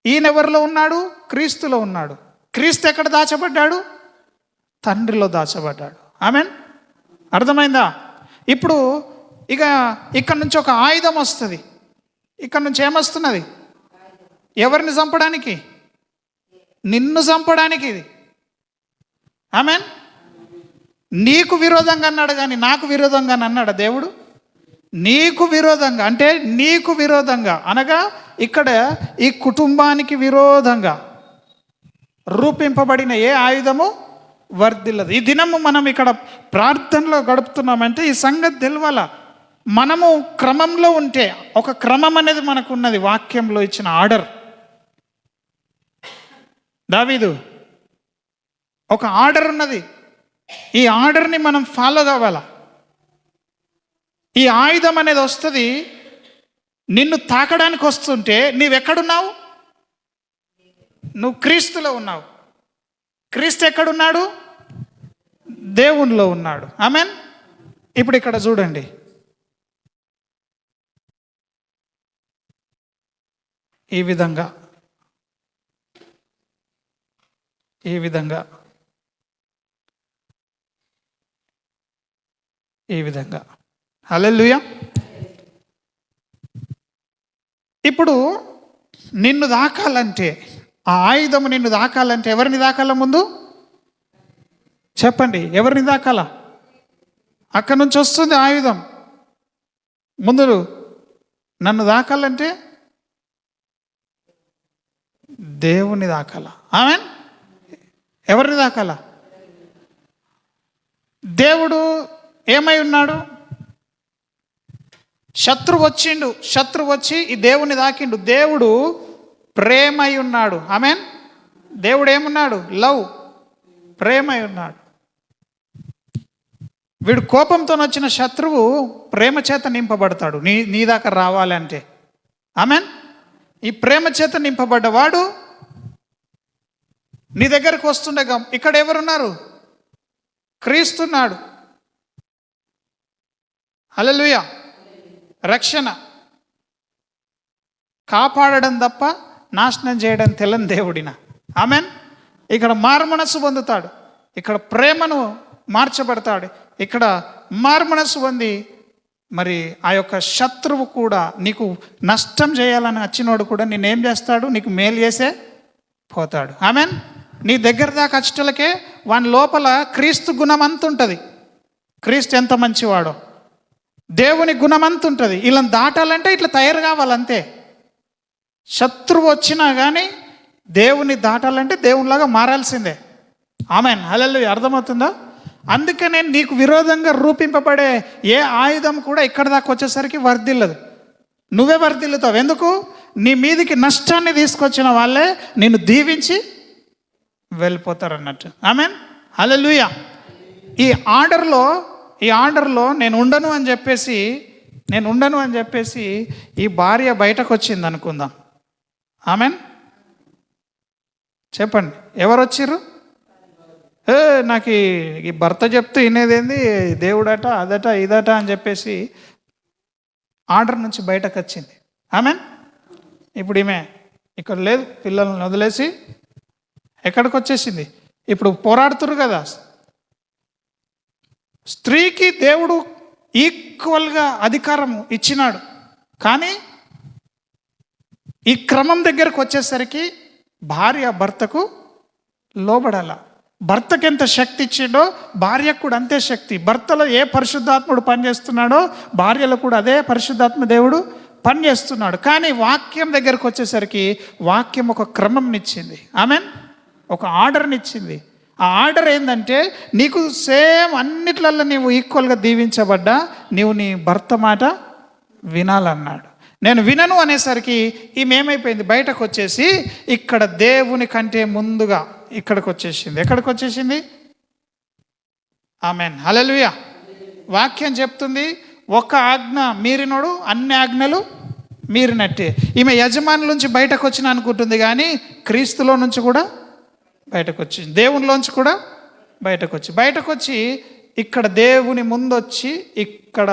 ఈయన ఎవరిలో ఉన్నాడు? క్రీస్తులో ఉన్నాడు. క్రీస్తు ఎక్కడ దాచబడ్డాడు? తండ్రిలో దాచబడ్డాడు. ఆమేన్. అర్థమైందా? ఇప్పుడు ఇక్కడ నుంచి ఒక ఆయుధం వస్తుంది. ఇక్కడ నుంచి ఏమొస్తున్నది? ఎవరిని చంపడానికి? నిన్ను చంపడానికి ఇది. ఆమేన్. నీకు విరోధంగా అన్నాడు కానీ నాకు విరోధంగా అన్నాడా దేవుడు? నీకు విరోధంగా అంటే నీకు విరోధంగా అనగా ఇక్కడ ఈ కుటుంబానికి విరోధంగా రూపింపబడిన ఏ ఆయుధము వర్ధిల్లదు. ఈ దినము మనం ఇక్కడ ప్రార్థనలో గడుపుతున్నామంటే ఈ సంగతి తెలవాల. మనము క్రమంలో ఉంటే, ఒక క్రమం అనేది మనకు ఉన్నది. వాక్యంలో ఇచ్చిన ఆర్డర్. దావీదు ఒక ఆర్డర్ ఉన్నది. ఈ ఆర్డర్ని మనం ఫాలో కావాలా. ఈ ఆయుధం అనేది వస్తుంది. నిన్ను తాకడానికి వస్తుంటే నీవెక్కడున్నావు? నువ్వు క్రీస్తులో ఉన్నావు. క్రీస్తు ఎక్కడున్నాడు? దేవునిలో ఉన్నాడు. ఆమేన్. ఇప్పుడు ఇక్కడ చూడండి, ఈ విధంగా హల్లెలూయా. ఇప్పుడు నిన్ను దాకాలంటే, ఆ ఆయుధము నిన్ను దాకాలంటే ఎవరిని దాకాల? ముందు చెప్పండి, ఎవరిని దాకాలా? అక్కడి నుంచి వస్తుంది ఆయుధం. ముందు నన్ను దాకాలంటే దేవుని దాకాల. ఆమేన్. ఎవరిని దాకాల? దేవుడు ఏమై ఉన్నాడు? శత్రువు వచ్చిండు. శత్రువు వచ్చి ఈ దేవుని దాకిండు. దేవుడు ప్రేమై ఉన్నాడు. ఆమేన్. దేవుడు ఏమున్నాడు? లవ్, ప్రేమై ఉన్నాడు. వీడు కోపంతో వచ్చిన శత్రువు ప్రేమ చేత నింపబడతాడు. నీ దాకా రావాలంటే. ఆమేన్. ఈ ప్రేమ చేత నింపబడ్డవాడు నీ దగ్గరకు వస్తుండగా ఇక్కడ ఎవరున్నారు? క్రీస్తున్నాడు. హల్లెలూయా. రక్షణ కాపాడడం తప్ప నాశనం చేయడం తెలని దేవుడిన. ఆమెన్. ఇక్కడ మారుమనస్సు పొందుతాడు, ఇక్కడ ప్రేమను మార్చబడతాడు, ఇక్కడ మారుమనస్సు పొంది మరి ఆ యొక్క శత్రువు కూడా నీకు నష్టం చేయాలని వచ్చినోడు కూడా నేనేం చేస్తాడు, నీకు మేలు చేసే పోతాడు. ఆమెన్. నీ దగ్గర దాకా వచ్చేటలకే వాని లోపల క్రీస్తు గుణమంతుంటుంది. క్రీస్తు ఎంత మంచివాడో, దేవుని గుణమంతుంటుంది. ఇలా దాటాలంటే ఇట్లా తయారు కావాలంతే. శత్రువు వచ్చినా కానీ దేవుని దాటాలంటే దేవునిలాగా మారాల్సిందే. ఆమెన్. హల్లెలూయా. అర్థమవుతుందా? అందుకనే నీకు విరోధంగా రూపింపబడే ఏ ఆయుధం కూడా ఇక్కడ దాకా వచ్చేసరికి వర్ధిల్లదు. నువ్వే వర్ధిల్లుతావు. ఎందుకు? నీ మీదికి నష్టాన్ని తీసుకొచ్చిన వాళ్ళే నిన్ను దీవించి వెళ్ళిపోతారు అన్నట్టు. ఆమెన్. హల్లెలూయా. ఈ ఆర్డర్లో నేను ఉండను అని చెప్పేసి ఈ భార్య బయటకు వచ్చింది అనుకుందాం. ఆమెన్. చెప్పండి, ఎవరు వచ్చిర్రు? నాకు ఈ భర్త చెప్తూ వినేదేంది, దేవుడట అదట ఇదట అని చెప్పేసి ఆర్డర్ నుంచి బయటకు వచ్చింది. ఆమెన్. ఇప్పుడు ఈమె ఇక్కడ లేదు, పిల్లల్ని వదిలేసి ఎక్కడికి వచ్చేసింది? ఇప్పుడు పోరాడుతురు కదా. స్త్రీకి దేవుడు ఈక్వల్గా అధికారం ఇచ్చినాడు, కానీ ఈ క్రమం దగ్గరకు వచ్చేసరికి భార్య భర్తకు లోబడాల. భర్తకి ఎంత శక్తి ఇచ్చిండో భార్యకు కూడా అంతే శక్తి. భర్తలో ఏ పరిశుద్ధాత్ముడు పనిచేస్తున్నాడో భార్యలో కూడా అదే పరిశుద్ధాత్మ దేవుడు పనిచేస్తున్నాడు. కానీ వాక్యం దగ్గరకు వచ్చేసరికి వాక్యం ఒక క్రమంనిచ్చింది. ఆమెన్. ఒక ఆర్డర్నిచ్చింది. ఆ ఆర్డర్ ఏంటంటే నీకు సేమ్ అన్నిట్లల్లో నీవు ఈక్వల్గా దీవించబడ్డా నీవు నీ భర్త మాట వినాలన్నాడు. నేను వినను అనేసరికి ఈమె ఏమైపోయింది, బయటకు వచ్చేసి ఇక్కడ దేవుని కంటే ముందుగా ఇక్కడికి వచ్చేసింది. ఎక్కడికి వచ్చేసింది? ఆమెన్. హల్లెలూయా. వాక్యం చెప్తుంది, ఒక ఆజ్ఞ మీరినోడు అన్ని ఆజ్ఞలు మీరినట్టే. ఈమె యజమాని నుంచి బయటకు వచ్చిన అనుకుంటుంది, కానీ క్రీస్తులో నుంచి కూడా బయటకు వచ్చింది, దేవునిలోంచి కూడా బయటకు వచ్చి ఇక్కడ దేవుని ముందొచ్చి ఇక్కడ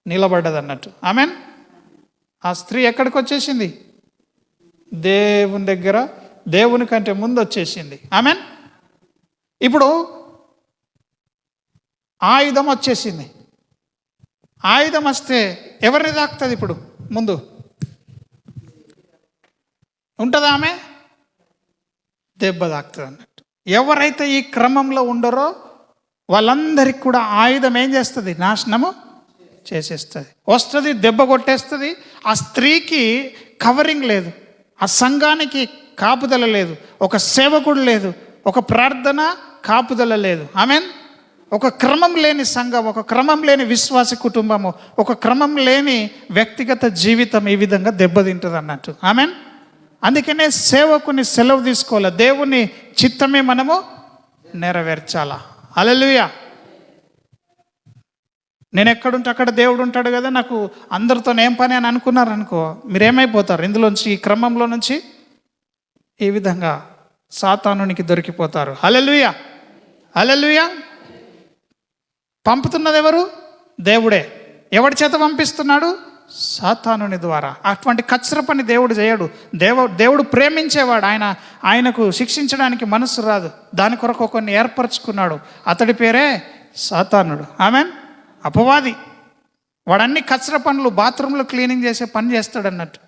నిలబడ్డది అన్నట్టు. ఆమెన్. ఆ స్త్రీ ఎక్కడికి వచ్చేసింది? దేవుని దగ్గర, దేవుని కంటే ముందు వచ్చేసింది. ఆమెన్. ఇప్పుడు ఆయుధం వచ్చేసింది. ఆయుధం వస్తే ఎవరిని తాకుతుంది? ఇప్పుడు ముందు ఉంటుందా? ఆమె దెబ్బ తాకుతుంది అన్నట్టు. ఎవరైతే ఈ క్రమంలో ఉండరో వాళ్ళందరికీ కూడా ఆయుధం ఏం చేస్తుంది? నాశనము చేసేస్తుంది, వస్తుంది, దెబ్బ కొట్టేస్తుంది. ఆ స్త్రీకి కవరింగ్ లేదు, ఆ సంఘానికి కాపుదల లేదు, ఒక సేవకుడు లేదు, ఒక ప్రార్థన కాపుదల లేదు. ఆమెన్. ఒక క్రమం లేని సంఘం, ఒక క్రమం లేని విశ్వాస కుటుంబము, ఒక క్రమం లేని వ్యక్తిగత జీవితం ఈ విధంగా దెబ్బతింటుంది అన్నట్టు. ఆమెన్. అందుకనే సేవకుని సెలవు తీసుకోవాలి, దేవుని చిత్తమే మనము నెరవేర్చాలా. హల్లెలూయా. నేను ఎక్కడుంటే అక్కడ దేవుడు ఉంటాడు కదా, నాకు అందరితో ఏం పని అని అనుకున్నారు అనుకో, మీరేమైపోతారు? ఇందులోంచి, ఈ క్రమంలో నుంచి ఈ విధంగా సాతానునికి దొరికిపోతారు. హల్లెలూయా. హల్లెలూయా. పంపుతున్నది ఎవరు? దేవుడే. ఎవడి చేత పంపిస్తున్నాడు? సాతానుని ద్వారా. అటువంటి కచ్చర పని దేవుడు చేయడు. దేవుడు ప్రేమించేవాడు. ఆయనకు శిక్షించడానికి మనసు రాదు, దాని కొరకు కొన్ని ఏర్పరచుకున్నాడు. అతడి పేరే సాతానుడు. ఆమెన్. అపవాది. వాడన్ని కచ్చర పనులు, బాత్రూంలో క్లీనింగ్ చేసే పని చేస్తాడు అన్నట్టు.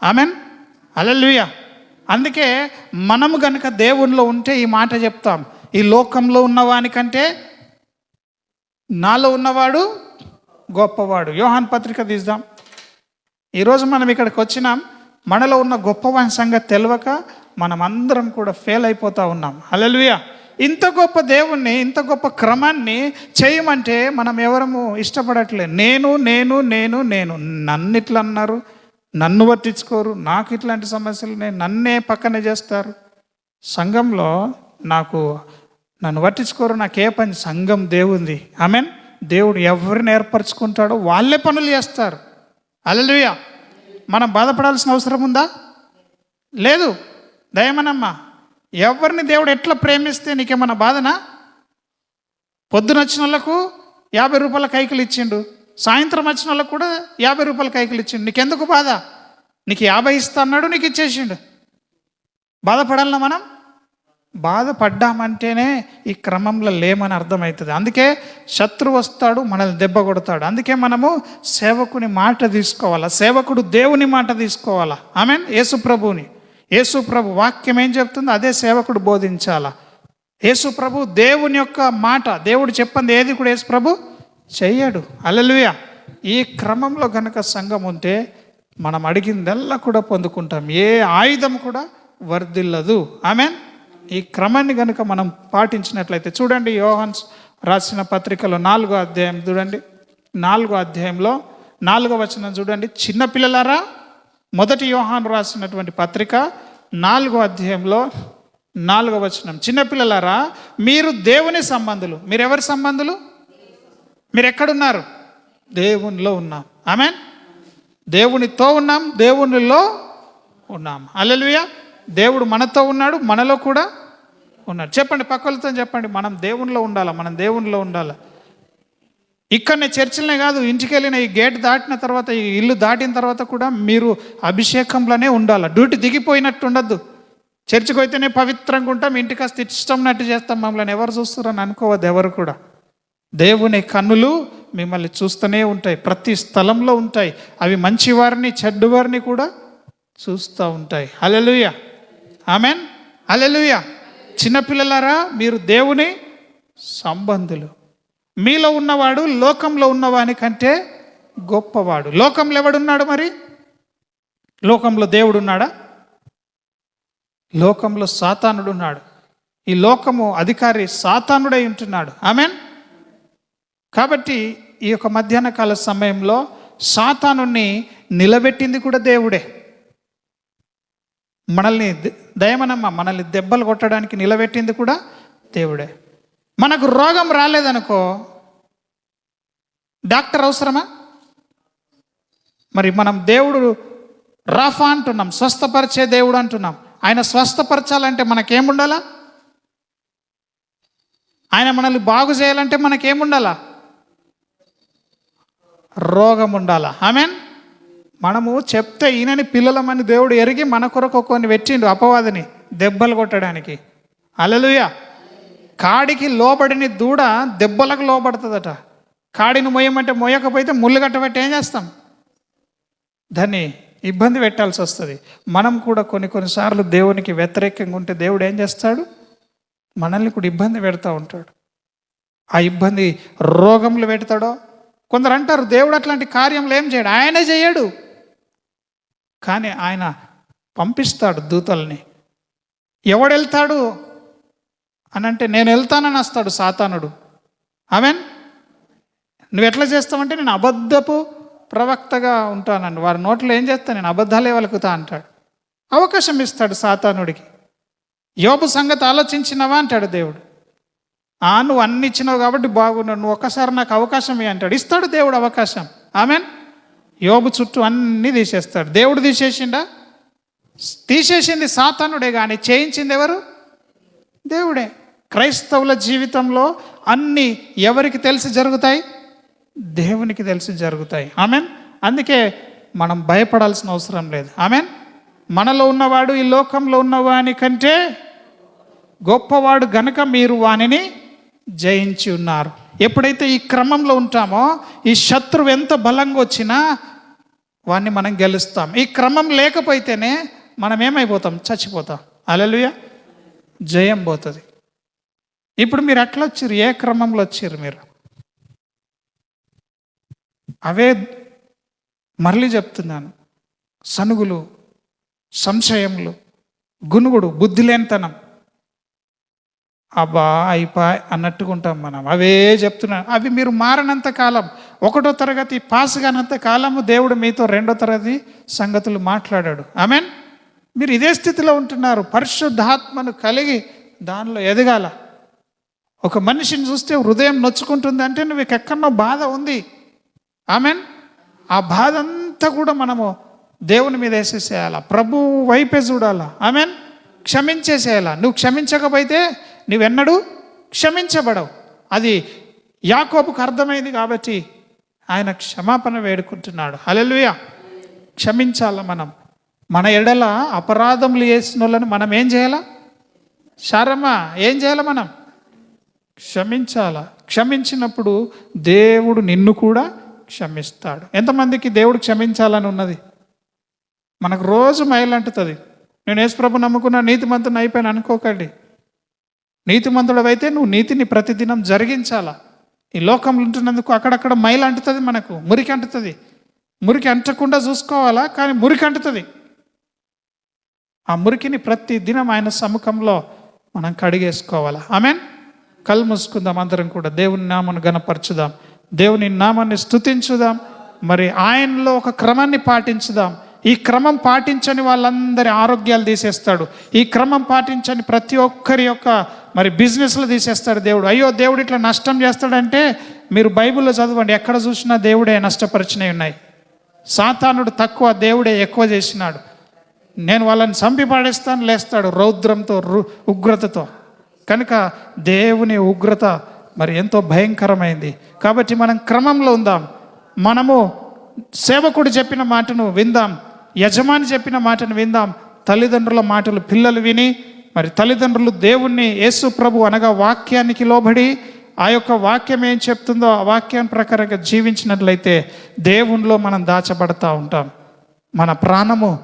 ఆమెన్. హల్లెలూయా. అందుకే మనము గనుక దేవునిలో ఉంటే ఈ మాట చెప్తాం, ఈ లోకంలో ఉన్నవానికంటే నాలో ఉన్నవాడు గొప్పవాడు. యోహాన్ పత్రిక తీద్దాం. ఈరోజు మనం ఇక్కడికి వచ్చినాం, మనలో ఉన్న గొప్పవాని సంగతి తెలియక మనం అందరం కూడా ఫెయిల్ అయిపోతూ ఉన్నాం. హల్లెలూయా. ఇంత గొప్ప దేవుణ్ణి, ఇంత గొప్ప క్రమాన్ని చేయమంటే మనం ఎవరము ఇష్టపడట్లేదు. నేను నేను నేను నేను నన్ను ఇట్లా అన్నారు, నన్ను పట్టించుకోరు, నాకు ఇట్లాంటి సమస్యలు, నన్నే పక్కన చేస్తారు. సంఘంలో నన్ను పట్టించుకోరు, నాకే పని? సంఘం దేవుంది. ఆమెన్. దేవుడు ఎవరిని ఏర్పరచుకుంటాడో వాళ్ళే పనులు చేస్తారు. హల్లెలూయా. మనం బాధపడాల్సిన అవసరం ఉందా? లేదు. దయమనమ్మా, ఎవరిని దేవుడు ఎట్లా ప్రేమిస్తే నీకేమన్నా బాధనా? పొద్దునొచ్చిన వాళ్ళకు 50 రూపాయల కైకిలు ఇచ్చిండు, సాయంత్రం వచ్చిన వాళ్ళకు కూడా 50 రూపాయలు కైకిలు ఇచ్చిండు. నీకెందుకు బాధ? నీకు 50 ఇస్తా అన్నాడు, నీకు ఇచ్చేసిండు. బాధపడాలన్నా మనం? బాధపడ్డామంటేనే ఈ క్రమంలో లేమని అర్థమవుతుంది. అందుకే శత్రువు వస్తాడు, మనల్ని దెబ్బ కొడతాడు. అందుకే మనము సేవకుని మాట తీసుకోవాలా, సేవకుడు దేవుని మాట తీసుకోవాలా. ఆమెన్. యేసు ప్రభు వాక్యం ఏం చెప్తుందో అదే సేవకుడు బోధించాలా. యేసు ప్రభు దేవుని యొక్క మాట, దేవుడు చెప్పింది ఏది కూడా యేసు ప్రభు చెయ్యడు. హల్లెలూయా. ఈ క్రమంలో కనుక సంఘం ఉంటే మనం అడిగిందల్లా కూడా పొందుకుంటాం, ఏ ఆయుధం కూడా వర్ధిల్లదు. ఆమెన్. ఈ క్రమాన్ని కనుక మనం పాటించినట్లయితే చూడండి, యోహాను రాసిన పత్రికలో 4వ అధ్యాయం చూడండి. 4వ అధ్యాయంలో 4వ వచనం చూడండి. చిన్నపిల్లలారా, మొదటి యోహాను రాసినటువంటి పత్రిక 4వ అధ్యాయంలో 4వ వచనం. చిన్నపిల్లలారా, మీరు దేవుని సంబంధులు. మీరు ఎవరి సంబంధులు? మీరు ఎక్కడున్నారు? దేవునిలో ఉన్నాం. ఆమెన్. దేవునితో ఉన్నాం, దేవునిలో ఉన్నాం. హల్లెలూయా. దేవుడు మనతో ఉన్నాడు, మనలో కూడా ఉన్నాడు. చెప్పండి, పక్కలతో చెప్పండి, మనం దేవునిలో ఉండాలా, మనం దేవునిలో ఉండాలా. ఇక్కడనే చర్చిలనే కాదు, ఇంటికి వెళ్ళిన ఈ గేట్ దాటిన తర్వాత, ఈ ఇల్లు దాటిన తర్వాత కూడా మీరు అభిషేకంలోనే ఉండాలి. డ్యూటీ దిగిపోయినట్టు ఉండద్దు. చర్చికి అయితేనే పవిత్రంగా ఉంటాం, ఇంటికి వస్తే ఇష్టంనట్టు చేస్తాం, మమ్మల్ని ఎవరు చూస్తారని అనుకోవద్దు. ఎవరు కూడా దేవుని కన్నులు మిమ్మల్ని చూస్తూనే ఉంటాయి, ప్రతి స్థలంలో ఉంటాయి. అవి మంచివారిని చెడ్డవారిని కూడా చూస్తూ ఉంటాయి. హల్లెలూయా. ఆమెన్. హల్లెలూయా. చిన్నపిల్లలారా, మీరు దేవుని సంబంధులు. మీలో ఉన్నవాడు లోకంలో ఉన్నవాని కంటే గొప్పవాడు. లోకంలో ఎవడున్నాడు? మరి లోకంలో దేవుడు ఉన్నాడా? లోకంలో సాతానుడు ఉన్నాడు. ఈ లోకము అధికారి సాతానుడై ఉంటున్నాడు. ఆమెన్. కాబట్టి ఈ యొక్క మధ్యాహ్న కాల సమయంలో సాతానుని నిలబెట్టింది కూడా దేవుడే. మనల్ని మనల్ని దెబ్బలు కొట్టడానికి నిలబెట్టింది కూడా దేవుడే. మనకు రోగం రాలేదనుకో, డాక్టర్ అవసరమా? మరి మనం దేవుడు రాఫా అంటున్నాం, స్వస్థపరిచే దేవుడు అంటున్నాం. ఆయన స్వస్థపరచాలంటే మనకేముండాలా? ఆయన మనల్ని బాగు చేయాలంటే మనకేముండాలా? రోగం ఉండాలా. ఆమెన్. మనము చెప్తే ఈయనని పిల్లలమని దేవుడు ఎరిగి మన కొరకు కొన్ని పెట్టిండు అపవాదిని దెబ్బలు కొట్టడానికి. హల్లెలూయా. కాడికి లోబడిని దూడ దెబ్బలకు లోబడుతుందట. కాడిని మొయ్యమంటే మొయ్యకపోతే ముళ్ళు కట్టబట్టి ఏం చేస్తాం? దాన్ని ఇబ్బంది పెట్టాల్సి వస్తుంది. మనం కూడా కొన్నిసార్లు దేవునికి వ్యతిరేకంగా ఉంటే దేవుడు ఏం చేస్తాడు? మనల్ని కూడా ఇబ్బంది పెడతా ఉంటాడు. ఆ ఇబ్బంది రోగంలో పెడతాడో. కొందరు అంటారు దేవుడు అట్లాంటి కార్యంలో ఏం చేయడు, ఆయనే చేయడు, కానీ ఆయన పంపిస్తాడు దూతల్ని. ఎవడు వెళ్తాడు అని అంటే, నేను వెళ్తానని వస్తాడు సాతానుడు. ఆమెన్. నువ్వు ఎట్లా చేస్తావంటే, నేను అబద్ధపు ప్రవక్తగా ఉంటానండి, వారి నోట్లో ఏం చేస్తాను, నేను అబద్ధాలే వలుకుతా అంటాడు. అవకాశం ఇస్తాడు సాతానుడికి. యోబు సంగతి ఆలోచించినవా అంటాడు దేవుడు. నువ్వు అన్ని ఇచ్చినావు కాబట్టి బాగున్నావు, నువ్వు ఒక్కసారి నాకు అవకాశం అంటాడు. ఇస్తాడు దేవుడు అవకాశం. ఆమెన్. యోబు చుట్టూ అన్నీ తీసేస్తాడు. దేవుడు తీసేసిండా? తీసేసింది సాతానుడే, కానీ చేయించింది ఎవరు? దేవుడే. క్రైస్తవుల జీవితంలో అన్నీ ఎవరికి తెలిసి జరుగుతాయి? దేవునికి తెలిసి జరుగుతాయి. ఆమెన్. అందుకే మనం భయపడాల్సిన అవసరం లేదు. ఆమెన్. మనలో ఉన్నవాడు ఈ లోకంలో ఉన్నవాని కంటే గొప్పవాడు గనుక మీరు వానిని జయించి ఉన్నారు. ఎప్పుడైతే ఈ క్రమంలో ఉంటామో, ఈ శత్రువు ఎంత బలంగా వచ్చినా వాన్ని మనం గెలుస్తాం. ఈ క్రమం లేకపోతేనే మనం ఏమైపోతాం? చచ్చిపోతాం. హల్లెలూయా. జయం పోతుంది. ఇప్పుడు మీరు ఎట్లా వచ్చారు? ఏ క్రమంలో వచ్చారు మీరు? అవే మరలి చెప్తున్నాను. సనుగులు, సంశయములు, గునుగుడు, బుద్ధి లేనితనం, అబ్బా అయిపోయి అన్నట్టుగా ఉంటాం మనం. అవే చెప్తున్నాను. అవి మీరు మారనంత కాలం, 1వ తరగతి పాస్ కానంత కాలము దేవుడు మీతో 2వ తరగతి సంగతులు మాట్లాడాడు. ఆమెన్. మీరు ఇదే స్థితిలో ఉంటున్నారు. పరిశుద్ధాత్మను కలిగి దానిలో ఎదగాల. ఒక మనిషిని చూస్తే హృదయం నొచ్చుకుంటుంది అంటే నువ్వు ఎక్కడో బాధ ఉంది. ఆమెన్. ఆ బాధ అంతా కూడా మనము దేవుని మీద వేసేసేయాల, ప్రభు వైపే చూడాలా. ఆమెన్. క్షమించేసేయాల. నువ్వు క్షమించకపోతే నువ్వెన్నడూ క్షమించబడవు. అది యాకోబుకు అర్థమైంది కాబట్టి ఆయన క్షమాపణ వేడుకుంటున్నాడు. హల్లెలూయా. క్షమించాల మనం. మన ఎడల అపరాధములు చేసిన వాళ్ళని మనం ఏం చేయాలా? శారమ్మా, ఏం చేయాలి? మనం క్షమించాల. క్షమించినప్పుడు దేవుడు నిన్ను కూడా క్షమిస్తాడు. ఎంతమందికి దేవుడు క్షమించాలని ఉన్నది? మనకు రోజు మైలంటుతుంది. నేను యేసుప్రభు నమ్ముకున్న నీతిమంతుని అయిపోయాను అనుకోకండి. నీతిమంతుడవైతే నువ్వు నీతిని ప్రతిదినం జరిగించాలా. ఈ లోకంలో ఉంటున్నందుకు అక్కడక్కడ మైలు అంటుతుంది, మనకు మురికి అంటుతుంది. మురికి అంటకుండా చూసుకోవాలా, కానీ మురికి అంటుతుంది. ఆ మురికిని ప్రతి దినం ఆయన సముఖంలో మనం కడిగేసుకోవాలా. ఆమెన్. కళ్ళు మూసుకుందాం అందరం కూడా. దేవుని నామాన్ని గణపరచుదాం, దేవుని నామాన్ని స్తుతించుదాం. మరి ఆయనలో ఒక క్రమాన్ని పాటించుదాం. ఈ క్రమం పాటించని వాళ్ళందరి ఆరోగ్యాలు తీసేస్తాడు. ఈ క్రమం పాటించని ప్రతి ఒక్కరి యొక్క మరి బిజినెస్లు తీసేస్తాడు దేవుడు. అయ్యో దేవుడు ఇట్లా నష్టం చేస్తాడంటే మీరు బైబిల్లో చదవండి, ఎక్కడ చూసినా దేవుడే నష్టపరిచినవి ఉన్నాయి. సాతానుడు తక్కువ, దేవుడే ఎక్కువ చేసినాడు. నేను వాళ్ళని చంపి పాడేస్తాను లేస్తాడు రౌద్రంతో, ఉగ్రతతో. కనుక దేవుని ఉగ్రత మరి ఎంతో భయంకరమైంది. కాబట్టి మనం క్రమంలో ఉందాం. మనము సేవకుడు చెప్పిన మాటను విందాం, యజమాని చెప్పిన మాటను విందాం. తల్లిదండ్రుల మాటలు పిల్లలు విని, మరి తల్లిదండ్రులు దేవుణ్ణి, యేసు ప్రభు అనగా వాక్యానికి లోబడి ఆ యొక్క వాక్యం ఏం చెప్తుందో ఆ వాక్యం ప్రకారంగా జీవించినట్లయితే దేవునిలో మనం దాచబడతా ఉంటాం. మన ప్రాణము,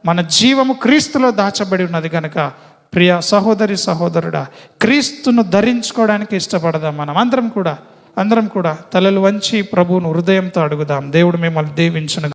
మన జీవము క్రీస్తులో దాచబడి ఉన్నది కనుక ప్రియ సహోదరి సహోదరుడా, క్రీస్తును ధరించుకోవడానికి ఇష్టపడదాం. మనం అందరం కూడా తలలు వంచి ప్రభువును హృదయంతో అడుగుదాం. దేవుడు మిమ్మల్ని దీవించును.